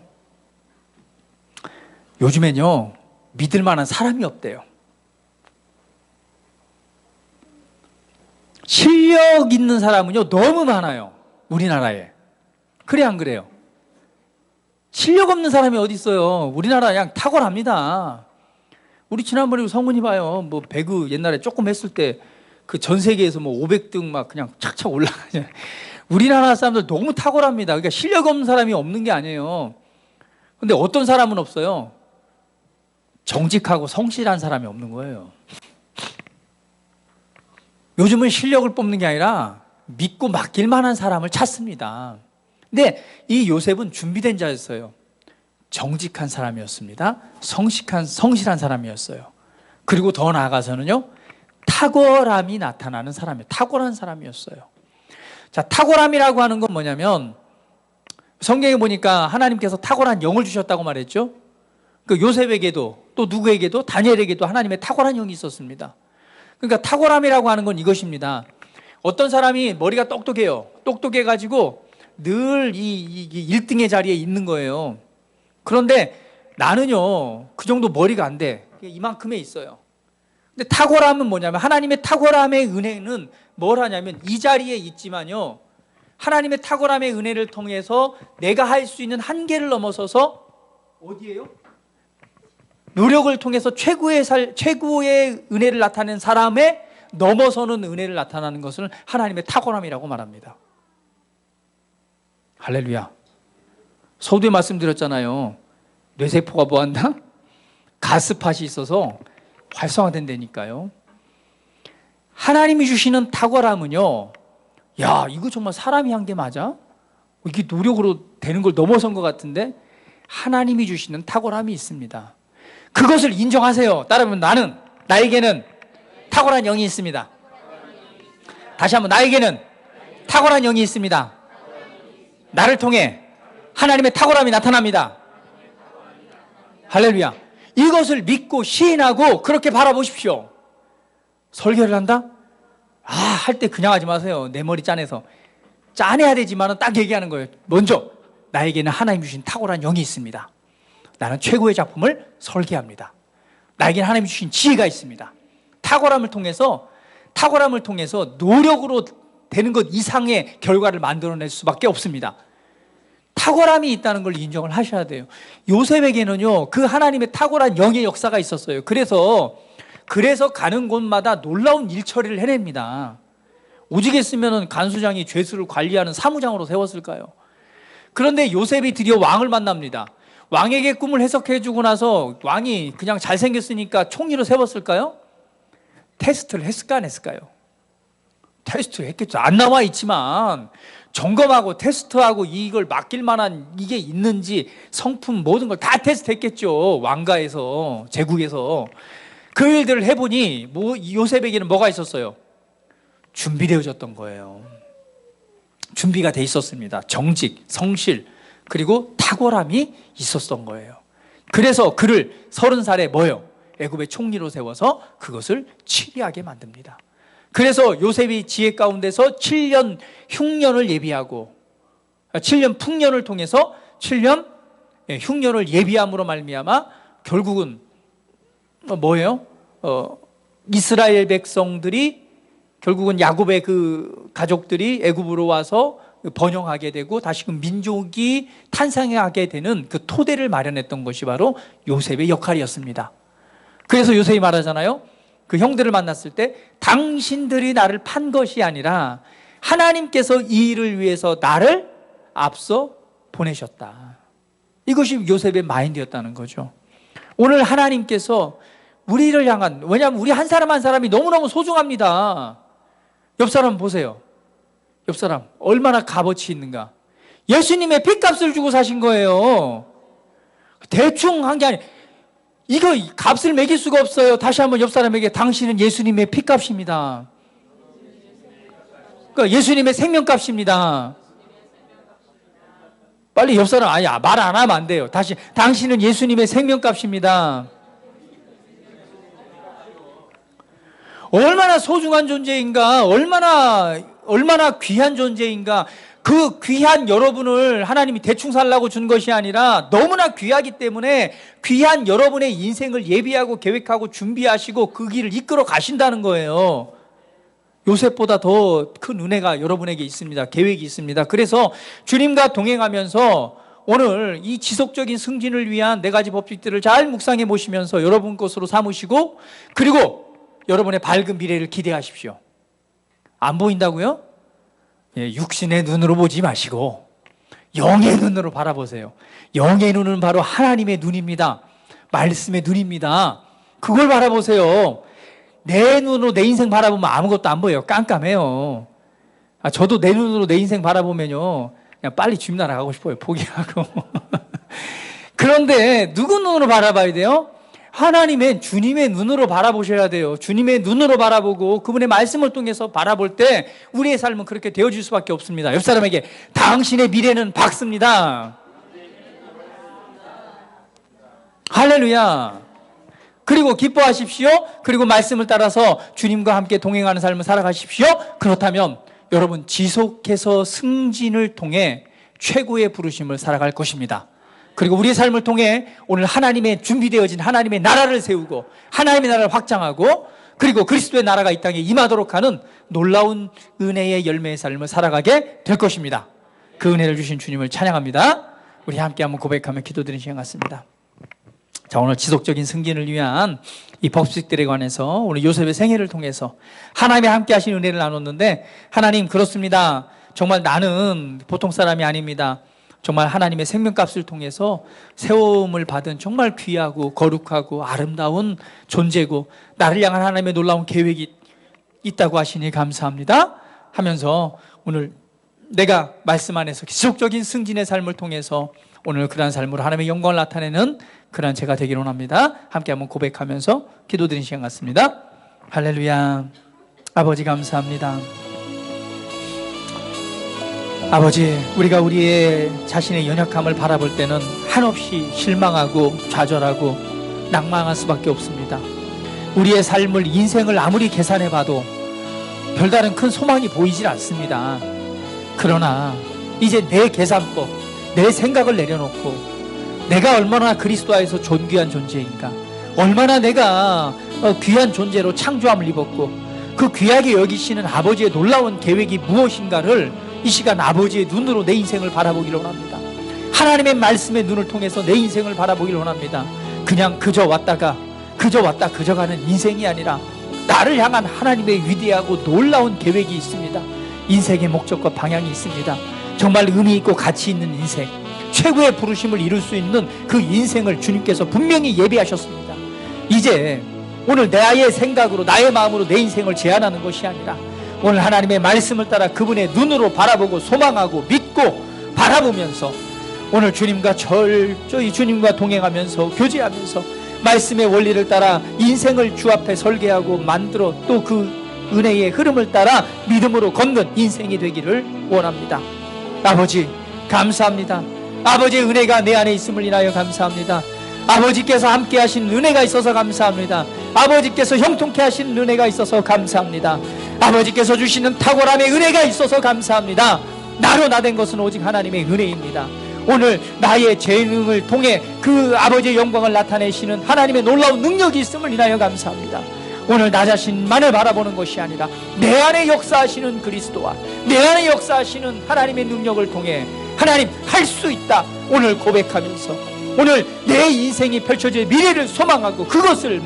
요즘엔요, 믿을 만한 사람이 없대요. 실력 있는 사람은요, 너무 많아요. 우리나라에. 그래, 안 그래요? 실력 없는 사람이 어디 있어요? 우리나라 그냥 탁월합니다. 우리 지난번에 성훈이 봐요. 뭐 배구 옛날에 조금 했을 때 그 전 세계에서 뭐 500등 막 그냥 착착 올라가냐. 우리나라 사람들 너무 탁월합니다. 그러니까 실력 없는 사람이 없는 게 아니에요. 근데 어떤 사람은 없어요? 정직하고 성실한 사람이 없는 거예요. 요즘은 실력을 뽑는 게 아니라 믿고 맡길 만한 사람을 찾습니다. 근데 이 요셉은 준비된 자였어요. 정직한 사람이었습니다. 성실한 사람이었어요. 그리고 더 나아가서는요, 탁월함이 나타나는 사람이에요. 탁월한 사람이었어요. 자, 탁월함이라고 하는 건 뭐냐면 성경에 보니까 하나님께서 탁월한 영을 주셨다고 말했죠. 그 요셉에게도 또 누구에게도 다니엘에게도 하나님의 탁월한 영이 있었습니다. 그러니까 탁월함이라고 하는 건 이것입니다. 어떤 사람이 머리가 똑똑해요. 똑똑해가지고 늘 이 1등의 자리에 있는 거예요. 그런데 나는요, 그 정도 머리가 안 돼. 이만큼에 있어요. 근데 탁월함은 뭐냐면 하나님의 탁월함의 은혜는 뭘 하냐면 이 자리에 있지만요, 하나님의 탁월함의 은혜를 통해서 내가 할 수 있는 한계를 넘어서서 어디에요? 노력을 통해서 최고의 은혜를 나타내는 사람의 넘어서는 은혜를 나타나는 것을 하나님의 탁월함이라고 말합니다. 할렐루야. 서두에 말씀드렸잖아요. 뇌세포가 뭐한다? 가스팟이 있어서 활성화된다니까요. 하나님이 주시는 탁월함은요, 야, 이거 정말 사람이 한 게 맞아? 이게 노력으로 되는 걸 넘어선 것 같은데 하나님이 주시는 탁월함이 있습니다. 그것을 인정하세요. 따라하면 나에게는 탁월한 영이 있습니다. 다시 한번, 나에게는 탁월한 영이 있습니다. 나를 통해 하나님의 탁월함이 나타납니다. 할렐루야. 이것을 믿고 시인하고 그렇게 바라보십시오. 설교를 한다? 할 때 그냥 하지 마세요. 내 머리 짠해서. 짠해야 되지만 딱 얘기하는 거예요. 먼저 나에게는 하나님 주신 탁월한 영이 있습니다. 나는 최고의 작품을 설계합니다. 나에게는 하나님 주신 지혜가 있습니다. 탁월함을 통해서 노력으로 되는 것 이상의 결과를 만들어낼 수밖에 없습니다. 탁월함이 있다는 걸 인정을 하셔야 돼요. 요셉에게는요, 그 하나님의 탁월한 영의 역사가 있었어요. 그래서 가는 곳마다 놀라운 일처리를 해냅니다. 오직했으면 간수장이 죄수를 관리하는 사무장으로 세웠을까요? 그런데 요셉이 드디어 왕을 만납니다. 왕에게 꿈을 해석해주고 나서 왕이 그냥 잘생겼으니까 총리로 세웠을까요? 테스트를 했을까 안 했을까요? 테스트를 했겠죠. 안 나와 있지만 점검하고 테스트하고 이걸 맡길 만한 이게 있는지 성품 모든 걸 다 테스트했겠죠. 왕가에서, 제국에서. 그 일들을 해보니 요셉에게는 뭐가 있었어요? 준비되어졌던 거예요. 준비가 돼 있었습니다. 정직, 성실, 그리고 탁월함이 있었던 거예요. 그래서 그를 30살에 뭐예요? 애굽의 총리로 세워서 그것을 치리하게 만듭니다. 그래서 요셉이 지혜 가운데서 7년 흉년을 예비하고 7년 풍년을 통해서 7년 흉년을 예비함으로 말미암아 결국은 뭐예요? 이스라엘 백성들이 결국은 야곱의 그 가족들이 애굽으로 와서 번영하게 되고 다시금 민족이 탄생하게 되는 그 토대를 마련했던 것이 바로 요셉의 역할이었습니다. 그래서 요셉이 말하잖아요. 그 형들을 만났을 때 당신들이 나를 판 것이 아니라 하나님께서 이 일을 위해서 나를 앞서 보내셨다. 이것이 요셉의 마인드였다는 거죠. 오늘 하나님께서 우리를 향한, 왜냐하면 우리 한 사람 한 사람이 너무너무 소중합니다. 옆 사람 보세요. 옆 사람 얼마나 값어치 있는가. 예수님의 핏값을 주고 사신 거예요. 대충 한 게 아니에요. 이거 값을 매길 수가 없어요. 다시 한번 옆 사람에게 당신은 예수님의 핏값입니다. 그러니까 예수님의 생명값입니다. 빨리 옆 사람 아니 말 안 하면 안 돼요. 다시 당신은 예수님의 생명값입니다. 얼마나 소중한 존재인가, 얼마나 귀한 존재인가. 그 귀한 여러분을 하나님이 대충 살라고 준 것이 아니라 너무나 귀하기 때문에 귀한 여러분의 인생을 예비하고 계획하고 준비하시고 그 길을 이끌어 가신다는 거예요. 요셉보다 더 큰 은혜가 여러분에게 있습니다. 계획이 있습니다. 그래서 주님과 동행하면서 오늘 이 지속적인 승진을 위한 4가지 법칙들을 잘 묵상해 보시면서 여러분 것으로 삼으시고, 그리고 여러분의 밝은 미래를 기대하십시오. 안 보인다고요? 육신의 눈으로 보지 마시고 영의 눈으로 바라보세요. 영의 눈은 바로 하나님의 눈입니다. 말씀의 눈입니다. 그걸 바라보세요. 내 눈으로 내 인생 바라보면 아무것도 안 보여요. 깜깜해요. 저도 내 눈으로 내 인생 바라보면요, 그냥 빨리 집 나가고 싶어요. 포기하고. 그런데 누구 눈으로 바라봐야 돼요? 하나님의 주님의 눈으로 바라보셔야 돼요. 주님의 눈으로 바라보고 그분의 말씀을 통해서 바라볼 때 우리의 삶은 그렇게 되어질 수밖에 없습니다. 옆 사람에게 당신의 미래는 밝습니다. 할렐루야. 그리고 기뻐하십시오. 그리고 말씀을 따라서 주님과 함께 동행하는 삶을 살아가십시오. 그렇다면 여러분 지속해서 승진을 통해 최고의 부르심을 살아갈 것입니다. 그리고 우리의 삶을 통해 오늘 하나님의 준비되어진 하나님의 나라를 세우고 하나님의 나라를 확장하고 그리고 그리스도의 나라가 이 땅에 임하도록 하는 놀라운 은혜의 열매의 삶을 살아가게 될 것입니다. 그 은혜를 주신 주님을 찬양합니다. 우리 함께 한번 고백하며 기도드리는 시간 같습니다. 자, 오늘 지속적인 승진을 위한 이 법칙들에 관해서 오늘 요셉의 생애를 통해서 하나님이 함께 하신 은혜를 나눴는데, 하나님 그렇습니다. 정말 나는 보통 사람이 아닙니다. 정말 하나님의 생명값을 통해서 세움을 받은 정말 귀하고 거룩하고 아름다운 존재고 나를 향한 하나님의 놀라운 계획이 있다고 하시니 감사합니다 하면서 오늘 내가 말씀 안에서 지속적인 승진의 삶을 통해서 오늘 그러한 삶으로 하나님의 영광을 나타내는 그러한 제가 되기를 원합니다. 함께 한번 고백하면서 기도드리는 시간 같습니다. 할렐루야. 아버지 감사합니다. 아버지, 우리가 우리의 자신의 연약함을 바라볼 때는 한없이 실망하고 좌절하고 낭망할 수밖에 없습니다. 우리의 삶을, 인생을 아무리 계산해봐도 별다른 큰 소망이 보이질 않습니다. 그러나 이제 내 계산법, 내 생각을 내려놓고 내가 얼마나 그리스도 안에서 존귀한 존재인가, 얼마나 내가 귀한 존재로 창조함을 입었고 그 귀하게 여기시는 아버지의 놀라운 계획이 무엇인가를 이 시간 아버지의 눈으로 내 인생을 바라보기를 원합니다. 하나님의 말씀의 눈을 통해서 내 인생을 바라보길 원합니다. 그냥 그저 왔다 그저 가는 인생이 아니라 나를 향한 하나님의 위대하고 놀라운 계획이 있습니다. 인생의 목적과 방향이 있습니다. 정말 의미 있고 가치 있는 인생, 최고의 부르심을 이룰 수 있는 그 인생을 주님께서 분명히 예비하셨습니다. 이제 오늘 나의 생각으로, 나의 마음으로 내 인생을 제안하는 것이 아니라 오늘 하나님의 말씀을 따라 그분의 눈으로 바라보고 소망하고 믿고 바라보면서 오늘 주님과 철저히 주님과 동행하면서 교제하면서 말씀의 원리를 따라 인생을 주 앞에 설계하고 만들어 또 그 은혜의 흐름을 따라 믿음으로 걷는 인생이 되기를 원합니다. 아버지 감사합니다. 아버지의 은혜가 내 안에 있음을 인하여 감사합니다. 아버지께서 함께 하신 은혜가 있어서 감사합니다. 아버지께서 형통케 하신 은혜가 있어서 감사합니다. 아버지께서 주시는 탁월함의 은혜가 있어서 감사합니다. 나로 나된 것은 오직 하나님의 은혜입니다. 오늘 나의 재능을 통해 그 아버지의 영광을 나타내시는 하나님의 놀라운 능력이 있음을 인하여 감사합니다. 오늘 나 자신만을 바라보는 것이 아니라 내 안에 역사하시는 그리스도와 내 안에 역사하시는 하나님의 능력을 통해 하나님 할 수 있다 오늘 고백하면서 오늘 내 인생이 펼쳐질 미래를 소망하고 그것을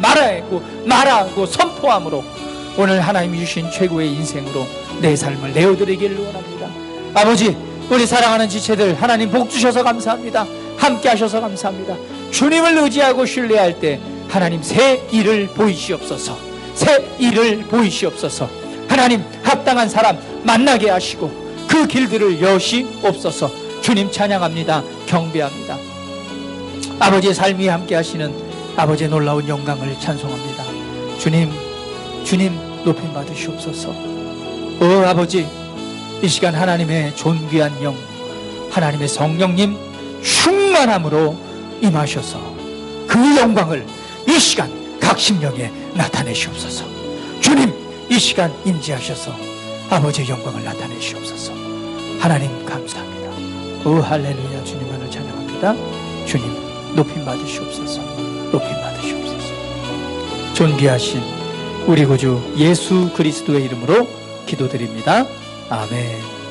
말하고 선포함으로 오늘 하나님이 주신 최고의 인생으로 내 삶을 내어드리기를 원합니다. 아버지, 우리 사랑하는 지체들 하나님 복 주셔서 감사합니다. 함께 하셔서 감사합니다. 주님을 의지하고 신뢰할 때 하나님 새 일을 보이시옵소서. 새 일을 보이시옵소서. 하나님 합당한 사람 만나게 하시고 그 길들을 여시옵소서. 주님 찬양합니다. 경배합니다. 아버지의 삶이 함께 하시는 아버지의 놀라운 영광을 찬송합니다. 주님 높임 받으시옵소서. 아버지, 이 시간 하나님의 존귀한 영, 하나님의 성령님 충만함으로 임하셔서 그 영광을 이 시간 각 심령에 나타내시옵소서. 주님 이 시간 임재하셔서 아버지의 영광을 나타내시옵소서. 하나님 감사합니다. 할렐루야. 주님만을 찬양합니다. 주님 높임 받으시옵소서. 높임 받으시옵소서. 존귀하신 우리 구주 예수 그리스도의 이름으로 기도드립니다. 아멘.